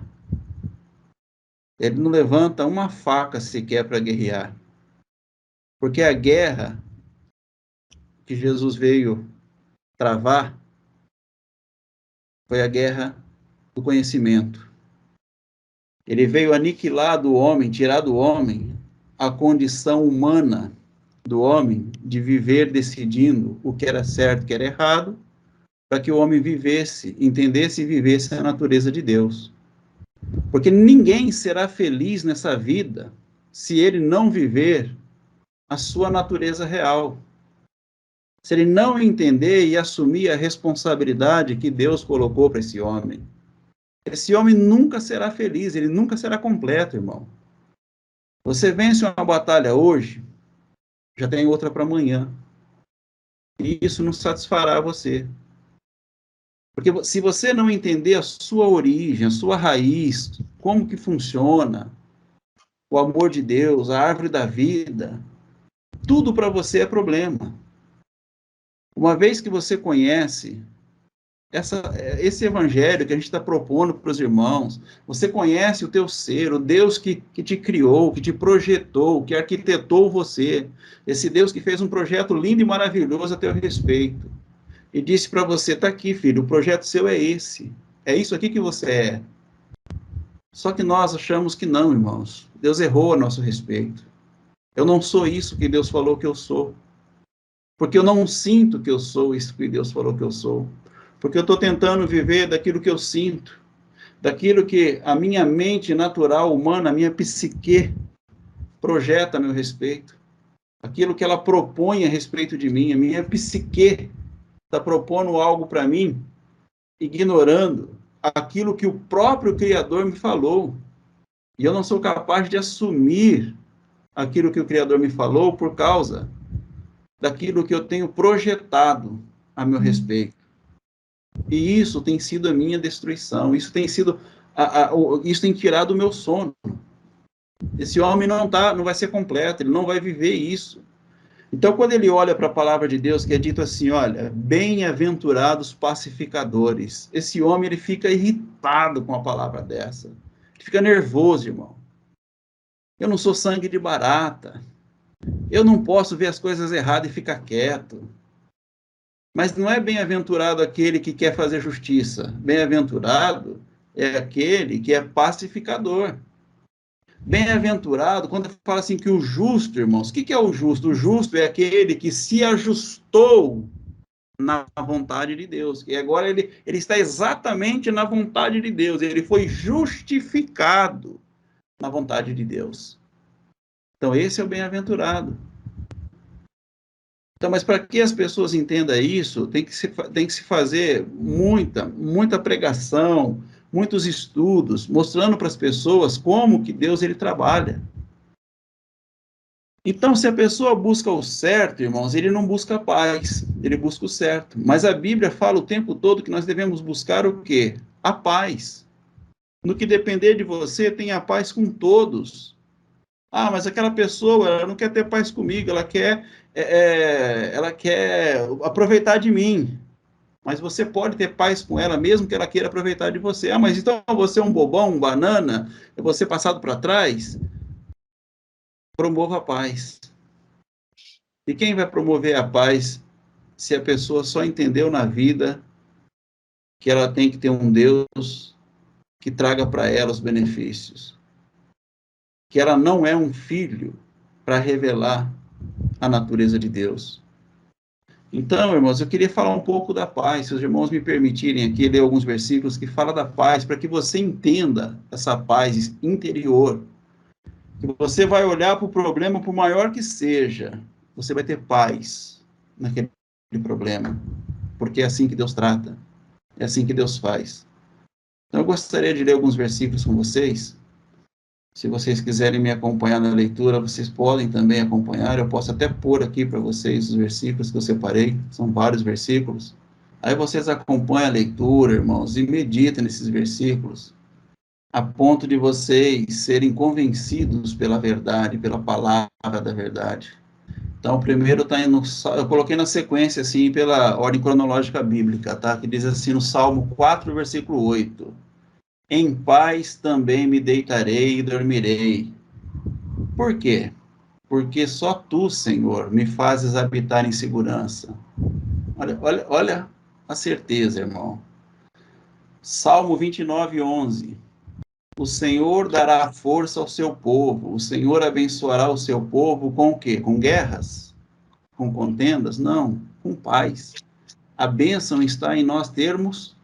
Ele não levanta uma faca sequer para guerrear. Porque a guerra que Jesus veio travar foi a guerra do conhecimento. Ele veio aniquilar do homem, tirar do homem a condição humana do homem de viver decidindo o que era certo e o que era errado, para que o homem vivesse, entendesse e vivesse a natureza de Deus. Porque ninguém será feliz nessa vida se ele não viver a sua natureza real. Se ele não entender e assumir a responsabilidade que Deus colocou para esse homem. Esse homem nunca será feliz, ele nunca será completo, irmão. Você vence uma batalha hoje, já tem outra para amanhã. E isso não satisfará você. Porque se você não entender a sua origem, a sua raiz, como que funciona o amor de Deus, a árvore da vida, tudo para você é problema. Uma vez que você conhece esse evangelho que a gente está propondo para os irmãos, você conhece o teu ser, o Deus que te criou, que te projetou, que arquitetou você, esse Deus que fez um projeto lindo e maravilhoso a teu respeito, e disse para você, está aqui, filho, o projeto seu é esse, é isso aqui que você é. Só que nós achamos que não, irmãos, Deus errou a nosso respeito. Eu não sou isso que Deus falou que eu sou, porque eu não sinto que eu sou isso que Deus falou que eu sou. Porque eu estou tentando viver daquilo que eu sinto, daquilo que a minha mente natural, humana, a minha psique projeta a meu respeito, aquilo que ela propõe a respeito de mim, a minha psique está propondo algo para mim, ignorando aquilo que o próprio Criador me falou. E eu não sou capaz de assumir aquilo que o Criador me falou por causa daquilo que eu tenho projetado a meu respeito. E isso tem sido a minha destruição, isso tem sido, isso tem tirado o meu sono. Esse homem não vai ser completo, ele não vai viver isso. Então, quando ele olha para a palavra de Deus, que é dito assim, olha, bem-aventurados pacificadores, esse homem ele fica irritado com a palavra dessa, ele fica nervoso, irmão. Eu não sou sangue de barata, eu não posso ver as coisas erradas e ficar quieto. Mas não é bem-aventurado aquele que quer fazer justiça. Bem-aventurado é aquele que é pacificador. Bem-aventurado, quando fala assim que o justo, irmãos, o que é o justo? O justo é aquele que se ajustou na vontade de Deus. E agora ele está exatamente na vontade de Deus. Ele foi justificado na vontade de Deus. Então, esse é o bem-aventurado. Então, mas para que as pessoas entendam isso, tem que se fazer muita pregação, muitos estudos, mostrando para as pessoas como que Deus ele trabalha. Então, se a pessoa busca o certo, irmãos, ele não busca a paz, ele busca o certo. Mas a Bíblia fala o tempo todo que nós devemos buscar o quê? A paz. No que depender de você, tenha paz com todos. Ah, mas aquela pessoa, ela não quer ter paz comigo, ela quer aproveitar de mim. mas você pode ter paz com ela, mesmo que ela queira aproveitar de você. Ah, mas então você é um bobão, um banana, é você passado para trás? Promova a paz. E quem vai promover a paz se a pessoa só entendeu na vida que ela tem que ter um Deus que traga para ela os benefícios? Que ela não é um filho para revelar a natureza de Deus. Então, irmãos, eu queria falar um pouco da paz, se os irmãos me permitirem aqui ler alguns versículos que falam da paz, para que você entenda essa paz interior, que você vai olhar para o problema, por maior que seja, você vai ter paz naquele problema, porque é assim que Deus trata, é assim que Deus faz. Então, eu gostaria de ler alguns versículos com vocês. Se vocês quiserem me acompanhar na leitura, vocês podem também acompanhar. Eu posso até pôr aqui para vocês os versículos que eu separei. São vários versículos. Aí vocês acompanham a leitura, irmãos, e meditem nesses versículos, a ponto de vocês serem convencidos pela verdade, pela palavra da verdade. Então, o primeiro está eu coloquei na sequência, assim, pela ordem cronológica bíblica, tá? Que diz assim, no Salmo 4, versículo 8. Em paz também me deitarei e dormirei. Por quê? Porque só tu, Senhor, me fazes habitar em segurança. Olha a certeza, irmão. Salmo 29, 11. O Senhor dará força ao seu povo. O Senhor abençoará o seu povo com o quê? Com guerras? Com contendas? Não, com paz. A bênção está em nós termos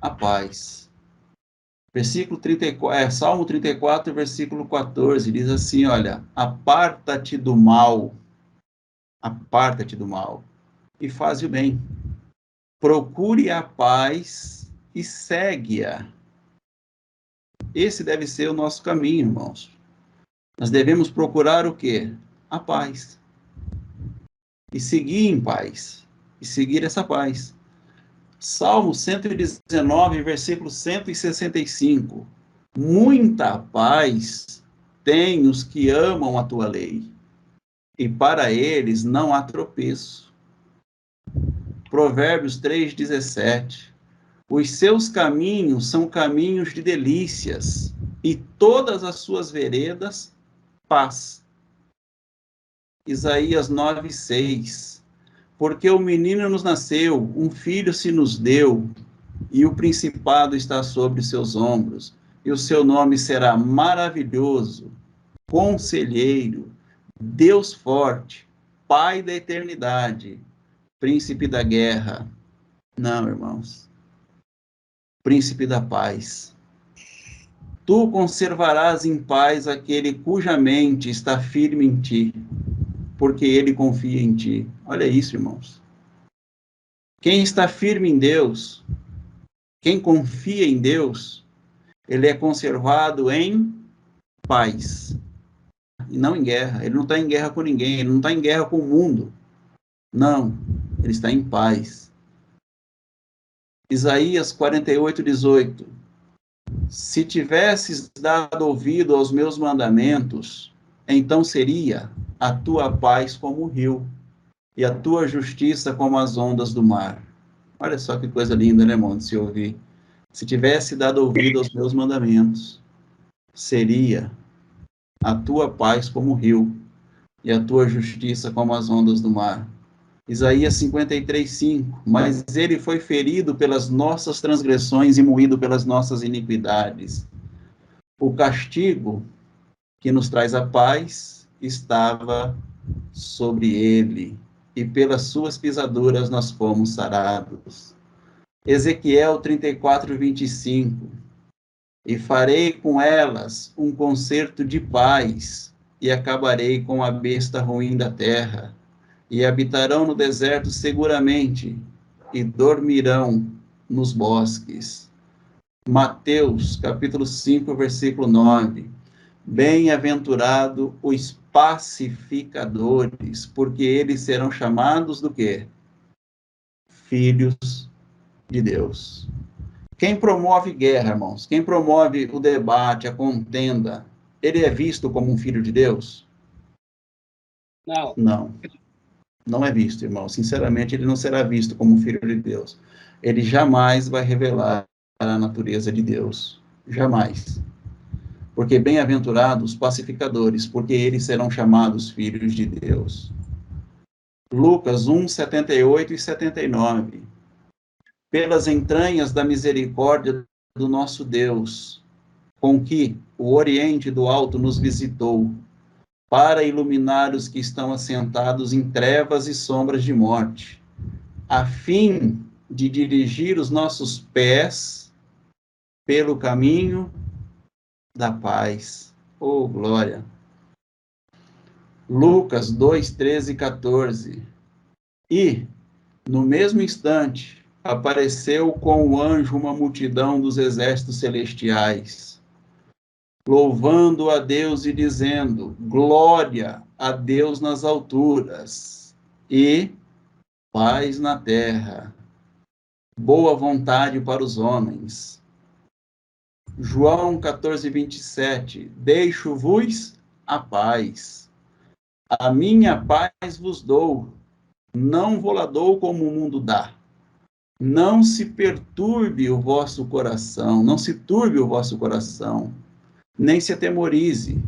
a paz. Versículo 34, Salmo 34, versículo 14, diz assim, olha, aparta-te do mal, e faz o bem. Procure a paz e segue-a. Esse deve ser o nosso caminho, irmãos. Nós devemos procurar o quê? A paz. E seguir em paz. E seguir essa paz. Salmo 119, versículo 165. Muita paz têm os que amam a tua lei, e para eles não há tropeço. Provérbios 3:17. Os seus caminhos são caminhos de delícias, e todas as suas veredas, paz. Isaías 9:6. Porque o menino nos nasceu, um filho se nos deu, e o principado está sobre seus ombros, e o seu nome será maravilhoso, conselheiro, Deus forte, Pai da eternidade, príncipe da guerra. Não, irmãos. Príncipe da paz. Tu conservarás em paz aquele cuja mente está firme em ti, porque ele confia em ti. Olha isso, irmãos. Quem está firme em Deus, quem confia em Deus, ele é conservado em paz. E não em guerra. Ele não está em guerra com ninguém, ele não está em guerra com o mundo. Não, ele está em paz. Isaías 48:18. Se tivesses dado ouvido aos meus mandamentos, então seria a tua paz como o rio, e a tua justiça como as ondas do mar. Olha só que coisa linda, né, irmão, de se ouvir. Se tivesse dado ouvido aos meus mandamentos, seria a tua paz como o rio, e a tua justiça como as ondas do mar. Isaías 53:5. Mas ele foi ferido pelas nossas transgressões e moído pelas nossas iniquidades. O castigo que nos traz a paz estava sobre ele, e pelas suas pisaduras nós fomos sarados. Ezequiel 34:25. E farei com elas um concerto de paz, e acabarei com a besta ruim da terra, e habitarão no deserto seguramente, e dormirão nos bosques. Mateus, capítulo 5, versículo 9. Bem-aventurado os pacificadores, porque eles serão chamados do quê? Filhos de Deus. Quem promove guerra, irmãos, quem promove o debate, a contenda, ele é visto como um filho de Deus? Não. Não. Não é visto, irmão. Sinceramente, ele não será visto como filho de Deus. Ele jamais vai revelar a natureza de Deus. Jamais. Porque bem-aventurados os pacificadores, porque eles serão chamados filhos de Deus. Lucas 1, 78 e 79. Pelas entranhas da misericórdia do nosso Deus, com que o Oriente do Alto nos visitou, para iluminar os que estão assentados em trevas e sombras de morte, a fim de dirigir os nossos pés pelo caminho da paz. Oh, glória! Lucas 2, 13 e 14. E, no mesmo instante, apareceu com o anjo uma multidão dos exércitos celestiais, louvando a Deus e dizendo: glória a Deus nas alturas e paz na terra, boa vontade para os homens. João 14, 27. Deixo-vos a paz. A minha paz vos dou. Não vou-la dou como o mundo dá. Não se perturbe o vosso coração, não se turbe o vosso coração, nem se atemorize.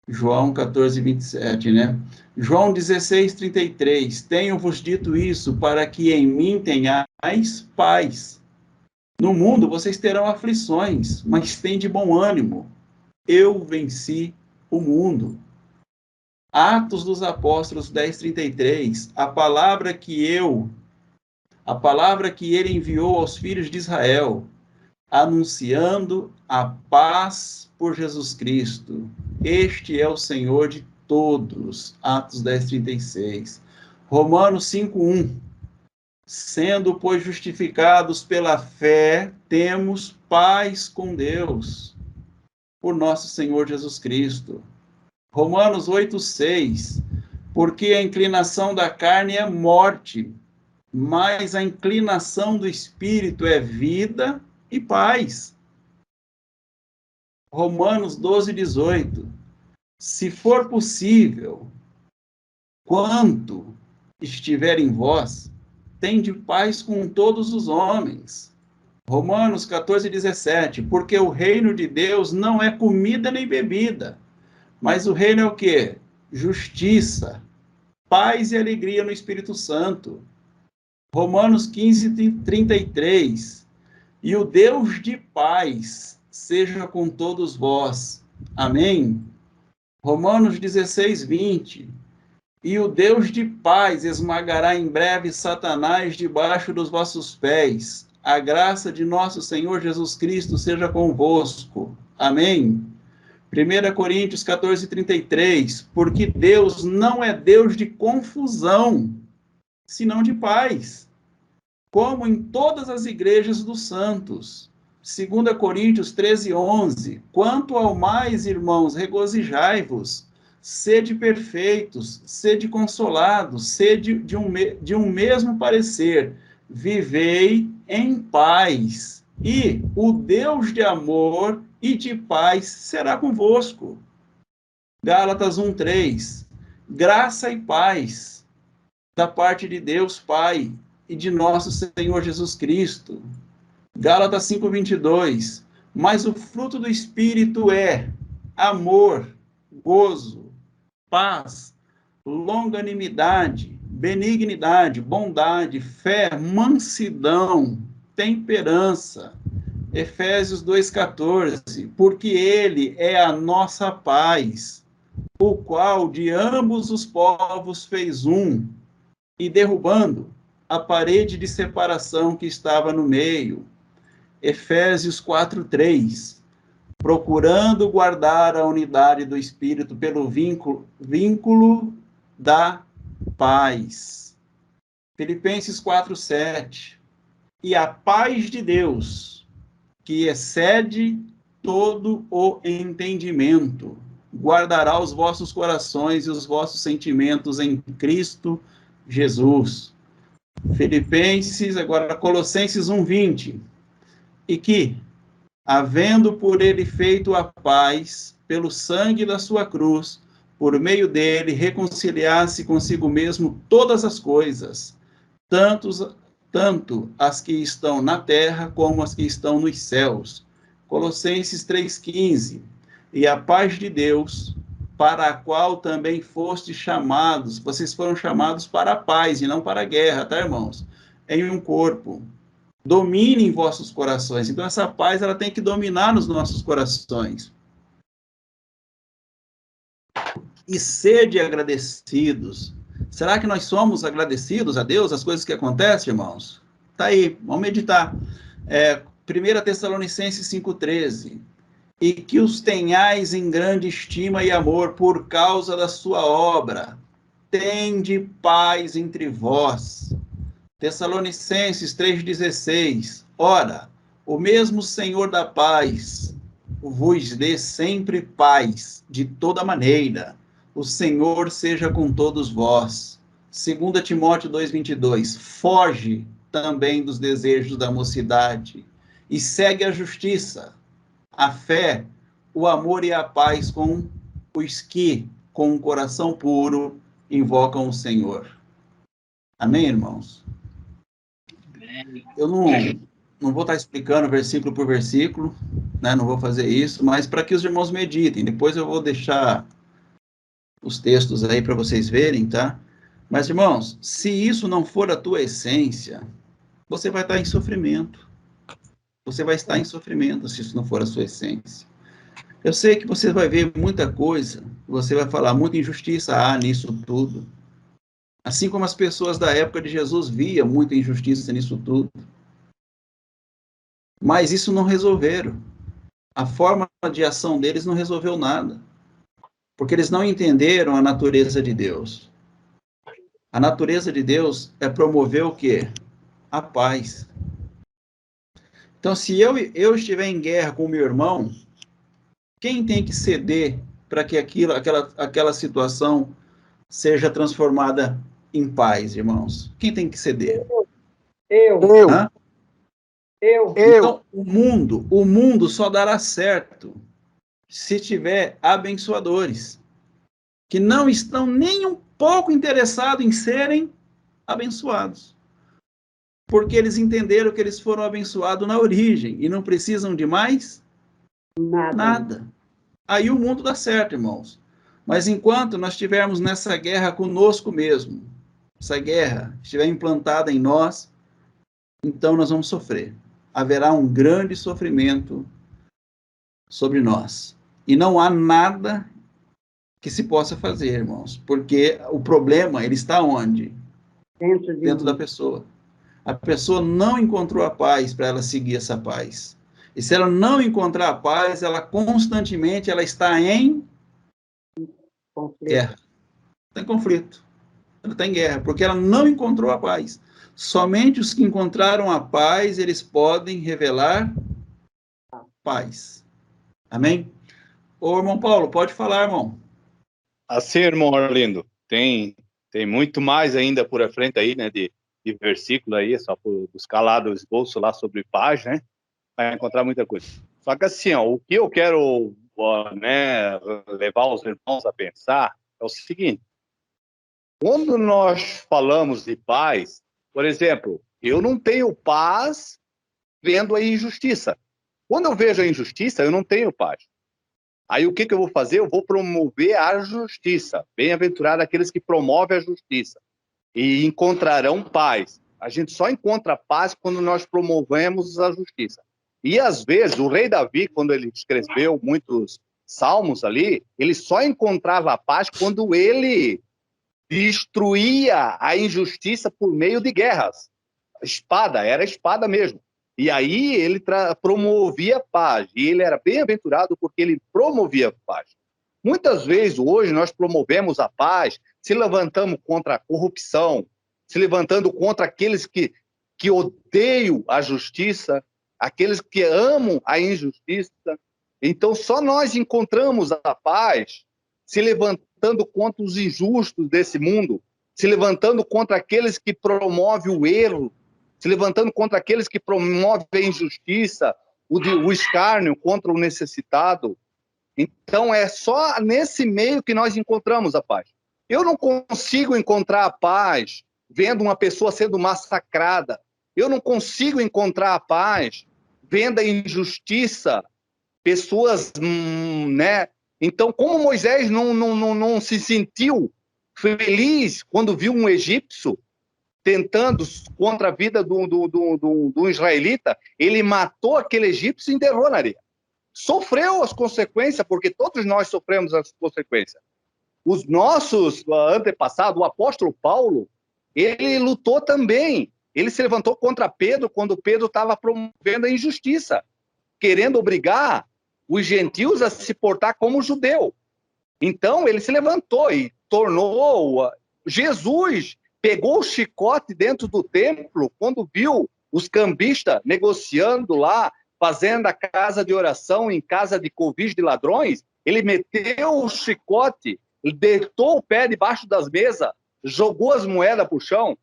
João 14, 27, né? João 16, 33. Tenho-vos dito isso para que em mim tenhais paz. No mundo vocês terão aflições, mas tende bom ânimo. Eu venci o mundo. Atos dos Apóstolos 10, 33. A palavra que ele enviou aos filhos de Israel, anunciando a paz por Jesus Cristo. Este é o Senhor de todos. Atos 10, 36. Romanos 5, 1. Sendo, pois, justificados pela fé, temos paz com Deus, por nosso Senhor Jesus Cristo. Romanos 8, 6. Porque a inclinação da carne é morte, mas a inclinação do Espírito é vida e paz. Romanos 12, 18. Se for possível, quanto estiver em vós, tende paz com todos os homens. Romanos 14, 17. Porque o reino de Deus não é comida nem bebida, mas o reino é o quê? Justiça, paz e alegria no Espírito Santo. Romanos 15, 33. E o Deus de paz seja com todos vós. Amém? Romanos 16, 20. E o Deus de paz esmagará em breve Satanás debaixo dos vossos pés. A graça de nosso Senhor Jesus Cristo seja convosco. Amém? 1 Coríntios 14, 33. Porque Deus não é Deus de confusão, senão de paz, como em todas as igrejas dos santos. 2 Coríntios 13, 11. Quanto ao mais, irmãos, regozijai-vos, sede perfeitos, sede consolados, sede de um mesmo parecer, vivei em paz, e o Deus de amor e de paz será convosco. Gálatas 1, 3. Graça e paz da parte de Deus Pai e de nosso Senhor Jesus Cristo. Gálatas 5, 22. Mas o fruto do Espírito é amor, gozo, paz, longanimidade, benignidade, bondade, fé, mansidão, temperança. Efésios 2,14. Porque ele é a nossa paz, o qual de ambos os povos fez um, e derrubando a parede de separação que estava no meio. Efésios 4:3. Procurando guardar a unidade do Espírito pelo vínculo da paz. Filipenses 4:7. E a paz de Deus, que excede todo o entendimento, guardará os vossos corações e os vossos sentimentos em Cristo Jesus. Colossenses 1:20. E que, havendo por ele feito a paz, pelo sangue da sua cruz, por meio dele, reconciliasse consigo mesmo todas as coisas, tanto as que estão na terra como as que estão nos céus. Colossenses 3,15. E a paz de Deus, para a qual também fostes chamados, vocês foram chamados para a paz e não para a guerra, tá, irmãos? Em um corpo. Domine em vossos corações. Então, essa paz, ela tem que dominar nos nossos corações. E sede agradecidos. Será que nós somos agradecidos a Deus, as coisas que acontecem, irmãos? Tá aí, vamos meditar. 1 Tessalonicenses 5,13. E que os tenhais em grande estima e amor por causa da sua obra. Tende paz entre vós. Tessalonicenses 3,16. Ora, o mesmo Senhor da paz vos dê sempre paz, de toda maneira. O Senhor seja com todos vós. 2 Timóteo 2,22. Foge também dos desejos da mocidade e segue a justiça, a fé, o amor e a paz com os que, com um coração puro, invocam o Senhor. Amém, irmãos? Eu não vou estar explicando versículo por versículo, né? Não vou fazer isso, mas para que os irmãos meditem. Depois eu vou deixar os textos aí para vocês verem, tá? Mas, irmãos, se isso não for a tua essência, você vai estar em sofrimento. Você vai estar em sofrimento se isso não for a sua essência. Eu sei que você vai ver muita coisa, você vai falar muita injustiça nisso tudo. Assim como as pessoas da época de Jesus viam muita injustiça nisso tudo. Mas isso não resolveram. A forma de ação deles não resolveu nada. Porque eles não entenderam a natureza de Deus. A natureza de Deus é promover o quê? A paz. Então, se eu estiver em guerra com o meu irmão, quem tem que ceder para que aquela situação seja transformada em paz, irmãos? Quem tem que ceder? Eu. Hã? Então, o mundo só dará certo se tiver abençoadores que não estão nem um pouco interessados em serem abençoados. Porque eles entenderam que eles foram abençoados na origem e não precisam de mais nada. Aí o mundo dá certo, irmãos. Mas enquanto nós estivermos nessa guerra conosco mesmo, essa guerra estiver implantada em nós, então nós vamos sofrer. Haverá um grande sofrimento sobre nós. E não há nada que se possa fazer, irmãos, porque o problema, ele está onde? Dentro da pessoa. A pessoa não encontrou a paz para ela seguir essa paz. E se ela não encontrar a paz, ela constantemente está em guerra. Está em conflito. Ela está em guerra, porque ela não encontrou a paz. Somente os que encontraram a paz, eles podem revelar paz. Amém? Ô, irmão Paulo, pode falar, irmão. Assim, irmão Orlindo, tem muito mais ainda por a frente aí, né, de versículo aí, só por buscar lá do esboço lá sobre paz, né, vai encontrar muita coisa. Só que assim, ó, o que eu quero, né, levar os irmãos a pensar é o seguinte: quando nós falamos de paz, por exemplo, eu não tenho paz vendo a injustiça. Quando eu vejo a injustiça, eu não tenho paz. Aí o que eu vou fazer? Eu vou promover a justiça. Bem-aventurado aqueles que promovem a justiça e encontrarão paz. A gente só encontra paz quando nós promovemos a justiça. E às vezes o rei Davi, quando ele escreveu muitos salmos ali, ele só encontrava a paz quando ele destruía a injustiça por meio de guerras. Espada, era espada mesmo. E aí ele promovia paz. E ele era bem-aventurado porque ele promovia paz. Muitas vezes hoje nós promovemos a paz, se levantamos contra a corrupção, se levantando contra aqueles que odeiam a justiça, aqueles que amam a injustiça. Então só nós encontramos a paz se levantando contra os injustos desse mundo, se levantando contra aqueles que promovem o erro, se levantando contra aqueles que promovem a injustiça, o escárnio contra o necessitado. Então, é só nesse meio que nós encontramos a paz. Eu não consigo encontrar a paz vendo uma pessoa sendo massacrada. Eu não consigo encontrar a paz vendo a injustiça, pessoas, né? Então, como Moisés não se sentiu feliz quando viu um egípcio tentando contra a vida do israelita, ele matou aquele egípcio e enterrou na areia. Sofreu as consequências, porque todos nós sofremos as consequências. Os nossos antepassados, o apóstolo Paulo, ele lutou também. Ele se levantou contra Pedro quando Pedro estava promovendo a injustiça, querendo obrigar os gentios a se portar como judeu. Então, ele se levantou e tornou... Jesus pegou o chicote dentro do templo quando viu os cambistas negociando lá, fazendo a casa de oração em casa de covis de ladrões. Ele meteu o chicote, deitou o pé debaixo das mesas, jogou as moedas para o chão.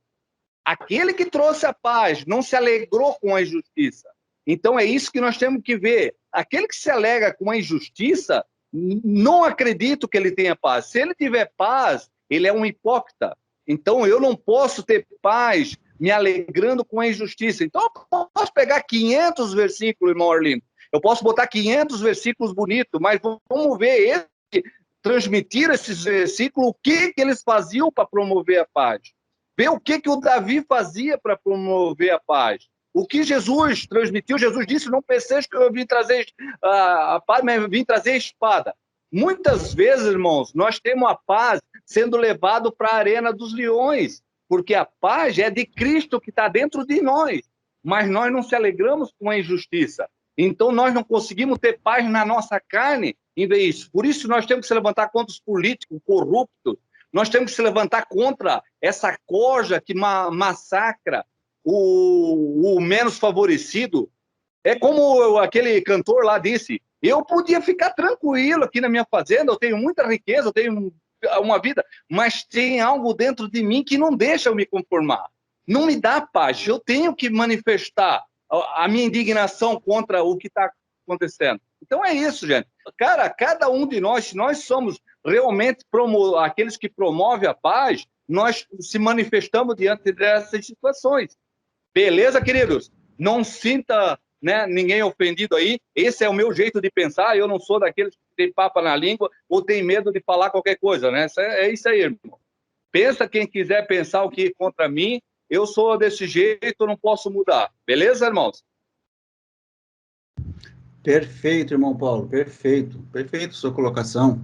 Aquele que trouxe a paz não se alegrou com a injustiça. Então é isso que nós temos que ver. Aquele que se alegra com a injustiça, não acredito que ele tenha paz. Se ele tiver paz, ele é um hipócrita. Então eu não posso ter paz me alegrando com a injustiça. Então eu posso pegar 500 versículos, irmão Arlindo. Eu posso botar 500 versículos bonitos, mas vamos ver transmitir esses versículos, o que eles faziam para promover a paz. Ver o que o Davi fazia para promover a paz. O que Jesus transmitiu, Jesus disse, não penseis que eu vim trazer a paz, mas eu vim trazer a espada. Muitas vezes, irmãos, nós temos a paz sendo levado para a arena dos leões, porque a paz é de Cristo que está dentro de nós, mas nós não se alegramos com a injustiça. Então, nós não conseguimos ter paz na nossa carne em vez disso. Por isso, nós temos que se levantar contra os políticos corruptos, nós temos que se levantar contra essa corja que massacra o menos favorecido. É como aquele cantor lá disse, eu podia ficar tranquilo aqui na minha fazenda, eu tenho muita riqueza, eu tenho uma vida, mas tem algo dentro de mim que não deixa eu me conformar. Não me dá paz, eu tenho que manifestar a minha indignação contra o que está acontecendo. Então é isso, gente. Cara, cada um de nós, se nós somos realmente aqueles que promovem a paz, nós se manifestamos diante dessas situações. Beleza, queridos? Não sinta, né, ninguém ofendido aí. Esse é o meu jeito de pensar. Eu não sou daqueles que tem papa na língua ou tem medo de falar qualquer coisa, né? É isso aí, irmão. Pensa quem quiser pensar o que contra mim. Eu sou desse jeito, eu não posso mudar. Beleza, irmãos? Perfeito, irmão Paulo, perfeito. Perfeito sua colocação.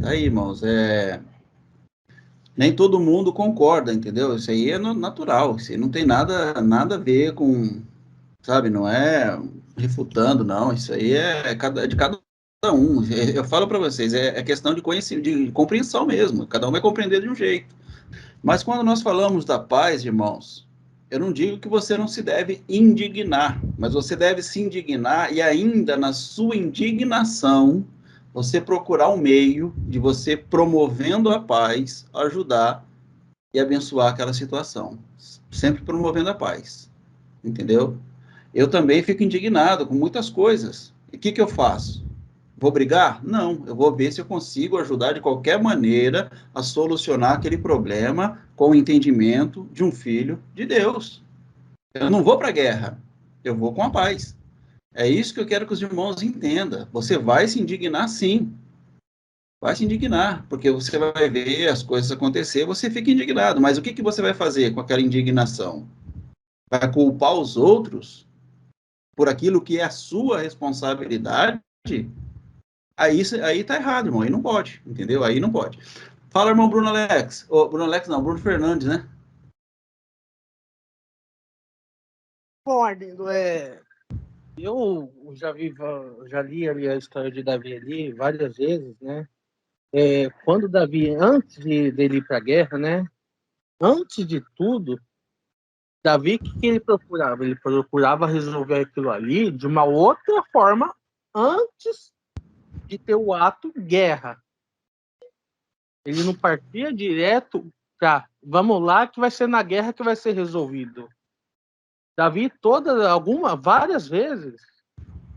Aí, irmãos, nem todo mundo concorda, entendeu? Isso aí é natural, isso aí não tem nada a ver com, sabe, não é refutando, não, isso aí é de cada um. Eu falo para vocês, é questão de conhecimento, de compreensão mesmo, cada um vai compreender de um jeito. Mas quando nós falamos da paz, irmãos, eu não digo que você não se deve indignar, mas você deve se indignar e ainda na sua indignação, você procurar um meio de você promovendo a paz, ajudar e abençoar aquela situação. Sempre promovendo a paz, entendeu? Eu também fico indignado com muitas coisas. E o que eu faço? Vou brigar? Não, eu vou ver se eu consigo ajudar de qualquer maneira a solucionar aquele problema com o entendimento de um filho de Deus. Eu não vou para a guerra, eu vou com a paz. É isso que eu quero que os irmãos entendam. Você vai se indignar, sim. Vai se indignar, porque você vai ver as coisas acontecer, você fica indignado. Mas o que você vai fazer com aquela indignação? Vai culpar os outros por aquilo que é a sua responsabilidade? Aí tá errado, irmão. Aí não pode, entendeu? Aí não pode. Fala, irmão Bruno Alex. Bruno Alex não, Bruno Fernandes, né? Bom, Arlindo, eu já li ali a história de Davi ali várias vezes, né? Quando Davi, antes dele ir para a guerra, né? Antes de tudo, Davi, o que ele procurava? Ele procurava resolver aquilo ali de uma outra forma antes de ter o ato guerra. Ele não partia direto para vamos lá que vai ser na guerra que vai ser resolvido. Davi várias vezes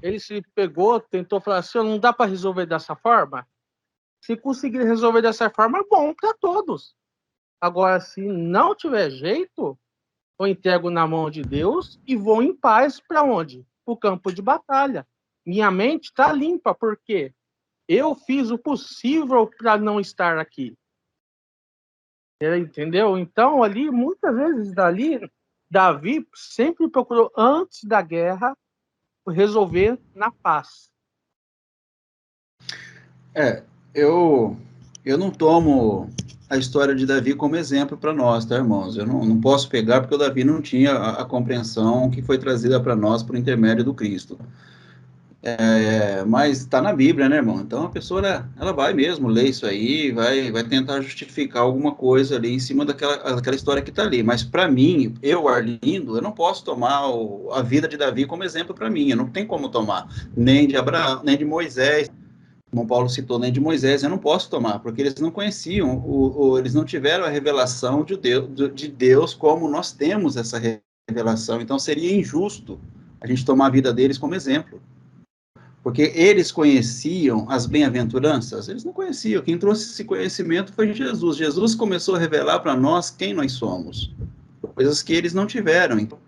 ele se pegou, tentou falar assim, não dá para resolver dessa forma? Se conseguir resolver dessa forma, é bom para todos. Agora, se não tiver jeito, eu entrego na mão de Deus e vou em paz para onde? Para o campo de batalha. Minha mente está limpa, porque eu fiz o possível para não estar aqui. Entendeu? Então, ali, muitas vezes, Davi sempre procurou, antes da guerra, resolver na paz. Eu não tomo a história de Davi como exemplo para nós, tá, irmãos? Eu não posso pegar porque o Davi não tinha a compreensão que foi trazida para nós por intermédio do Cristo. Mas está na Bíblia, né, irmão? Então a pessoa ela vai mesmo ler isso aí, vai tentar justificar alguma coisa ali em cima daquela história que está ali. Mas para mim, Arlindo, eu não posso tomar a vida de Davi como exemplo para mim. Eu não tenho como tomar, nem de Abraão, nem de Moisés. Como Paulo citou, nem de Moisés, eu não posso tomar, porque eles não conheciam, eles não tiveram a revelação de Deus como nós temos essa revelação. Então seria injusto a gente tomar a vida deles como exemplo. Porque eles conheciam as bem-aventuranças? Eles não conheciam. Quem trouxe esse conhecimento foi Jesus. Jesus começou a revelar para nós quem nós somos. Coisas que eles não tiveram. Então,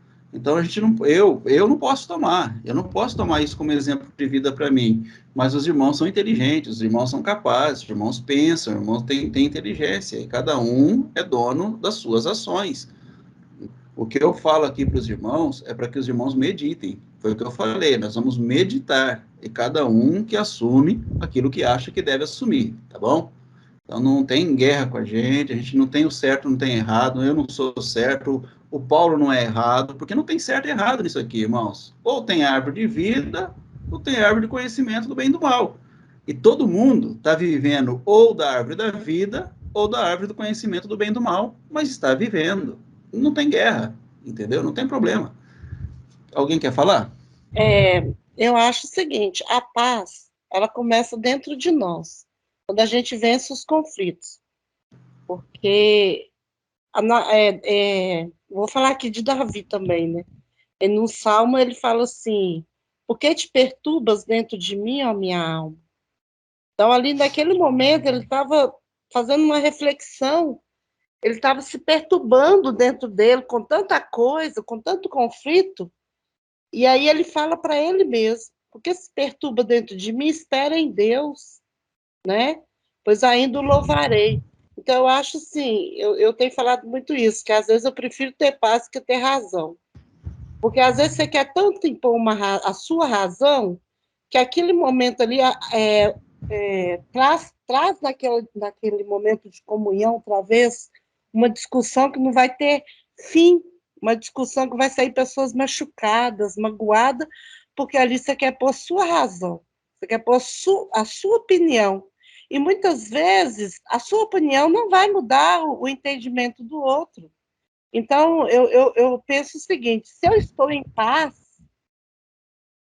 eu não posso tomar. Eu não posso tomar isso como exemplo de vida para mim. Mas os irmãos são inteligentes, os irmãos são capazes, os irmãos pensam, os irmãos têm inteligência. E cada um é dono das suas ações. O que eu falo aqui para os irmãos é para que os irmãos meditem. Foi o que eu falei, nós vamos meditar. E cada um que assume aquilo que acha que deve assumir, tá bom? Então não tem guerra com a gente não tem o certo, não tem errado, eu não sou certo, o Paulo não é errado, porque não tem certo e errado nisso aqui, irmãos. Ou tem árvore de vida, ou tem árvore de conhecimento do bem e do mal. E todo mundo está vivendo ou da árvore da vida, ou da árvore do conhecimento do bem e do mal, mas está vivendo. Não tem guerra, entendeu? Não tem problema. Alguém quer falar? Eu acho o seguinte, a paz, ela começa dentro de nós, quando a gente vence os conflitos. Porque, vou falar aqui de Davi também, né? E no Salmo ele fala assim, por que te perturbas dentro de mim, ó minha alma? Então, ali naquele momento, ele estava fazendo uma reflexão, ele estava se perturbando dentro dele com tanta coisa, com tanto conflito, e aí ele fala para ele mesmo, porque se perturba dentro de mim, espera em Deus, né? Pois ainda o louvarei. Então, eu acho assim, eu tenho falado muito isso, que às vezes eu prefiro ter paz que ter razão. Porque às vezes você quer tanto impor a sua razão, que aquele momento ali traz naquele momento de comunhão, outra vez, uma discussão que não vai ter fim, uma discussão que vai sair pessoas machucadas, magoadas, porque ali você quer pôr sua razão, você quer pôr a sua opinião. E muitas vezes a sua opinião não vai mudar o entendimento do outro. Então, eu penso o seguinte, se eu estou em paz,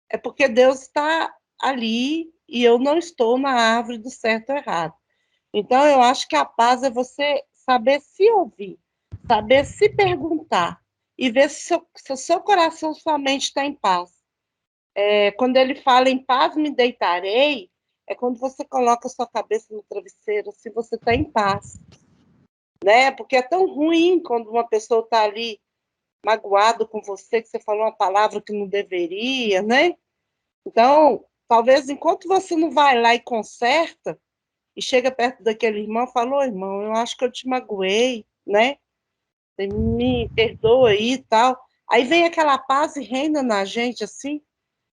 é porque Deus está ali e eu não estou na árvore do certo ou errado. Então, eu acho que a paz é você saber se ouvir, saber se perguntar e ver se o seu coração, sua mente está em paz. Quando ele fala em paz me deitarei, é quando você coloca a sua cabeça no travesseiro, se você está em paz. Né? Porque é tão ruim quando uma pessoa está ali magoado com você, que você falou uma palavra que não deveria, né? Então, talvez enquanto você não vai lá e conserta, e chega perto daquele irmão e fala, irmão, eu acho que eu te magoei, né? Você me perdoa aí e tal. Aí vem aquela paz e reina na gente, assim,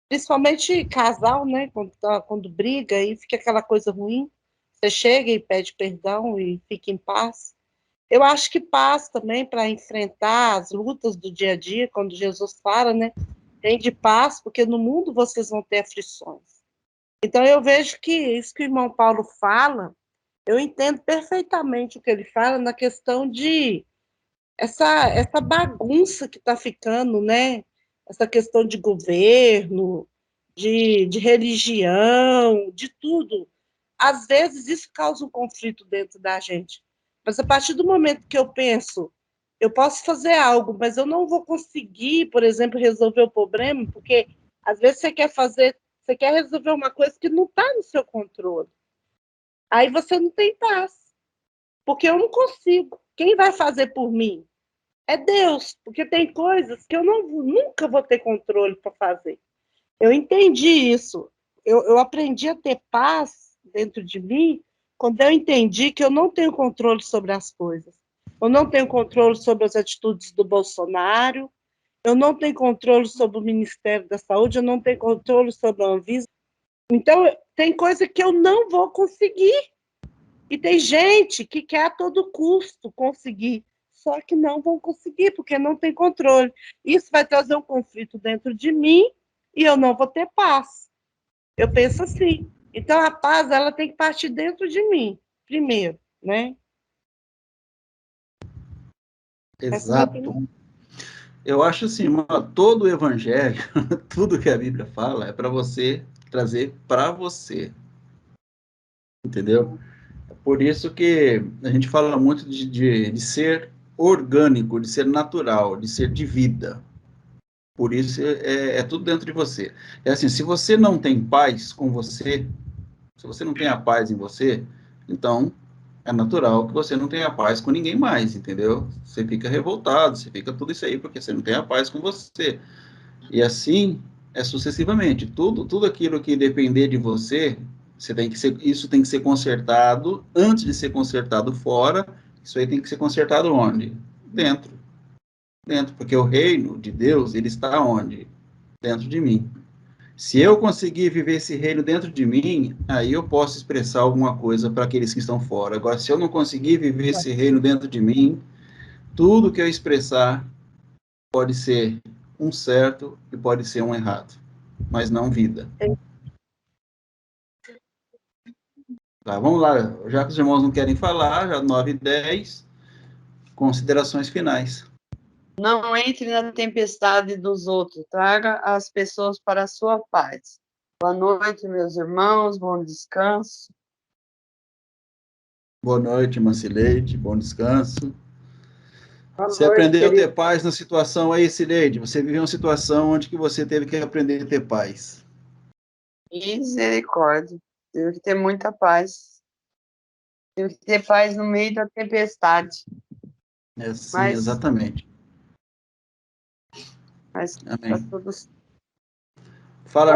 principalmente casal, né? Quando briga, aí fica aquela coisa ruim. Você chega e pede perdão e fica em paz. Eu acho que paz também para enfrentar as lutas do dia a dia, quando Jesus fala, né? Tem de paz, porque no mundo vocês vão ter aflições. Então, eu vejo que isso que o irmão Paulo fala, eu entendo perfeitamente o que ele fala na questão de essa bagunça que está ficando, né? Essa questão de governo, de religião, de tudo. Às vezes, isso causa um conflito dentro da gente. Mas a partir do momento que eu penso, eu posso fazer algo, mas eu não vou conseguir, por exemplo, resolver o problema, porque Às vezes você quer resolver uma coisa que não está no seu controle. Aí você não tem paz. Porque eu não consigo. Quem vai fazer por mim? É Deus. Porque tem coisas que eu nunca vou ter controle para fazer. Eu entendi isso. Eu aprendi a ter paz dentro de mim quando eu entendi que eu não tenho controle sobre as coisas. Eu não tenho controle sobre as atitudes do Bolsonaro, eu não tenho controle sobre o Ministério da Saúde, eu não tenho controle sobre a Anvisa. Então, tem coisa que eu não vou conseguir. E tem gente que quer a todo custo conseguir, só que não vão conseguir, porque não tem controle. Isso vai trazer um conflito dentro de mim e eu não vou ter paz. Eu penso assim. Então, a paz, ela tem que partir dentro de mim, primeiro, né? Exato. Eu acho assim, todo o evangelho, tudo que a Bíblia fala é para você trazer para você. Entendeu? Por isso que a gente fala muito de ser orgânico, de ser natural, de ser de vida. Por isso é tudo dentro de você. É assim, se você não tem paz com você, se você não tem a paz em você, então é natural que você não tenha paz com ninguém mais, entendeu? Você fica revoltado, você fica tudo isso aí porque você não tem a paz com você. E assim é sucessivamente. Tudo aquilo que depender de você, isso tem que ser consertado antes de ser consertado fora. Isso aí tem que ser consertado onde? Dentro. Dentro, porque o reino de Deus, ele está onde? Dentro de mim. Se eu conseguir viver esse reino dentro de mim, aí eu posso expressar alguma coisa para aqueles que estão fora. Agora, se eu não conseguir viver esse reino dentro de mim, tudo que eu expressar pode ser um certo e pode ser um errado, mas não vida. Tá, vamos lá, já que os irmãos não querem falar, já 9h10, considerações finais. Não entre na tempestade dos outros, traga as pessoas para a sua paz. Boa noite, meus irmãos, bom descanso. Boa noite, Mancileide, bom descanso. Você noite, aprendeu a querido. ter paz na situação aí, Cileide? Você viveu uma situação onde que você teve que aprender a ter paz. Misericórdia. Tive que ter muita paz. Tive que ter paz no meio da tempestade. É, sim, exatamente. Mas Amém. tá tudo certo. Fala,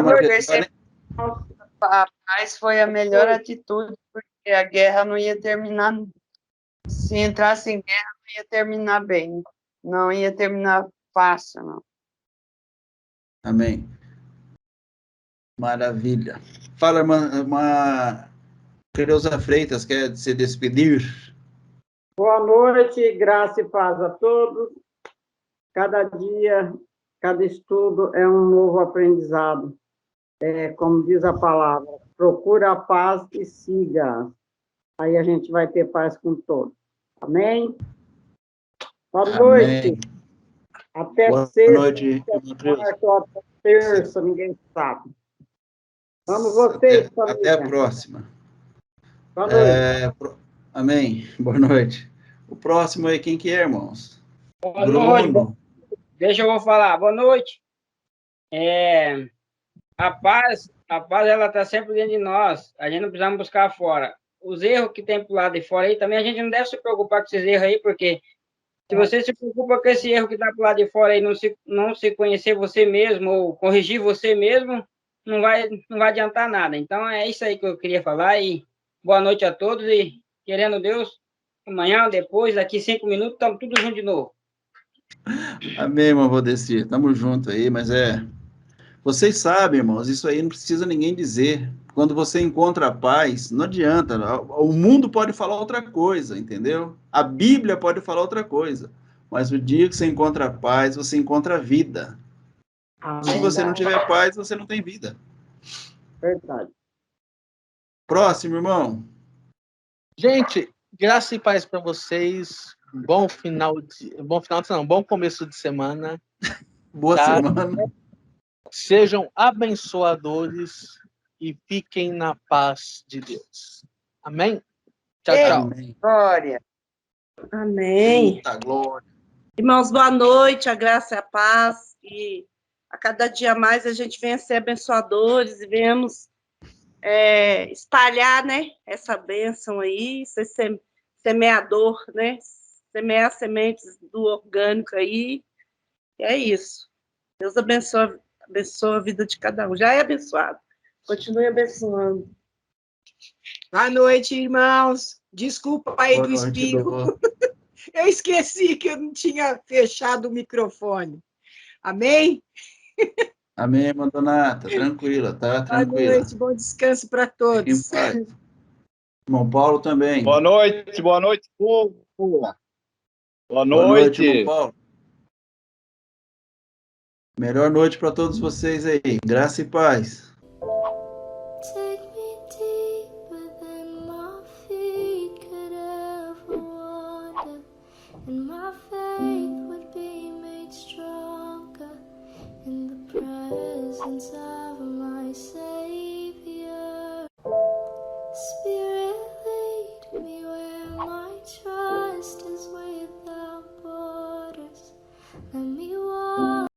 A paz foi a melhor atitude, porque a guerra não ia terminar. Se entrasse em guerra, não ia terminar bem. Não ia terminar fácil, não. Amém. Maravilha. Fala, irmã Creuza Freitas, quer se despedir? Boa noite, graça e paz a todos. Cada dia, cada estudo é um novo aprendizado. Como diz a palavra, procura a paz e siga. Aí a gente vai ter paz com todos. Amém? Boa noite. Amém. Até Boa sexta, noite, quarta, terça, ninguém sabe. Vamos vocês, até a próxima. Boa noite. Amém. Boa noite. O próximo aí, quem que é, irmãos? Boa Bruno. noite. Deixa eu vou falar. Boa noite. A paz ela está sempre dentro de nós. A gente não precisa buscar fora. Os erros que tem pro lado de fora aí, também a gente não deve se preocupar com esses erros aí, porque se você se preocupa com esse erro que está pro lado de fora aí, não se conhecer você mesmo, ou corrigir você mesmo, não vai adiantar nada. Então, é isso aí que eu queria falar, e boa noite a todos, e querendo Deus, amanhã, depois, daqui 5 minutos, estamos tudo junto de novo. Amém, irmão Valdeci. Tamo junto aí, mas vocês sabem, irmãos, isso aí não precisa ninguém dizer. Quando você encontra a paz, não adianta. O mundo pode falar outra coisa, entendeu? A Bíblia pode falar outra coisa. Mas o dia que você encontra a paz, você encontra a vida. Se você não tiver paz, você não tem vida. Verdade. Próximo, irmão. Gente, graça e paz para vocês. Bom começo de semana. Boa semana. Sejam abençoadores e fiquem na paz de Deus. Amém? Tchau, tchau. Amém. Glória. Amém. Muita glória. Irmãos, boa noite, a graça e a paz. E a cada dia mais a gente venha ser abençoadores e venhamos espalhar, né, essa bênção aí, ser semeador, né, semear sementes do orgânico aí, e é isso. Deus abençoa a vida de cada um. Já é abençoado. Continue abençoando. Boa noite, irmãos. Desculpa aí Boa do noite, espirro. Dô. Eu esqueci que eu não tinha fechado o microfone. Amém? Amém, irmã Donata. Tranquila, tá? Boa Tranquila. noite, bom descanso para Fique em todos. paz. Irmão Paulo também. Boa noite, povo. Boa Boa noite, irmão noite. Paulo. Melhor noite para todos vocês aí. Graça e paz. Take me deeper than my feet could ever wander, and my faith would be made stronger in the presence of my Savior. Spirit, lead me where my trust is without borders. Let me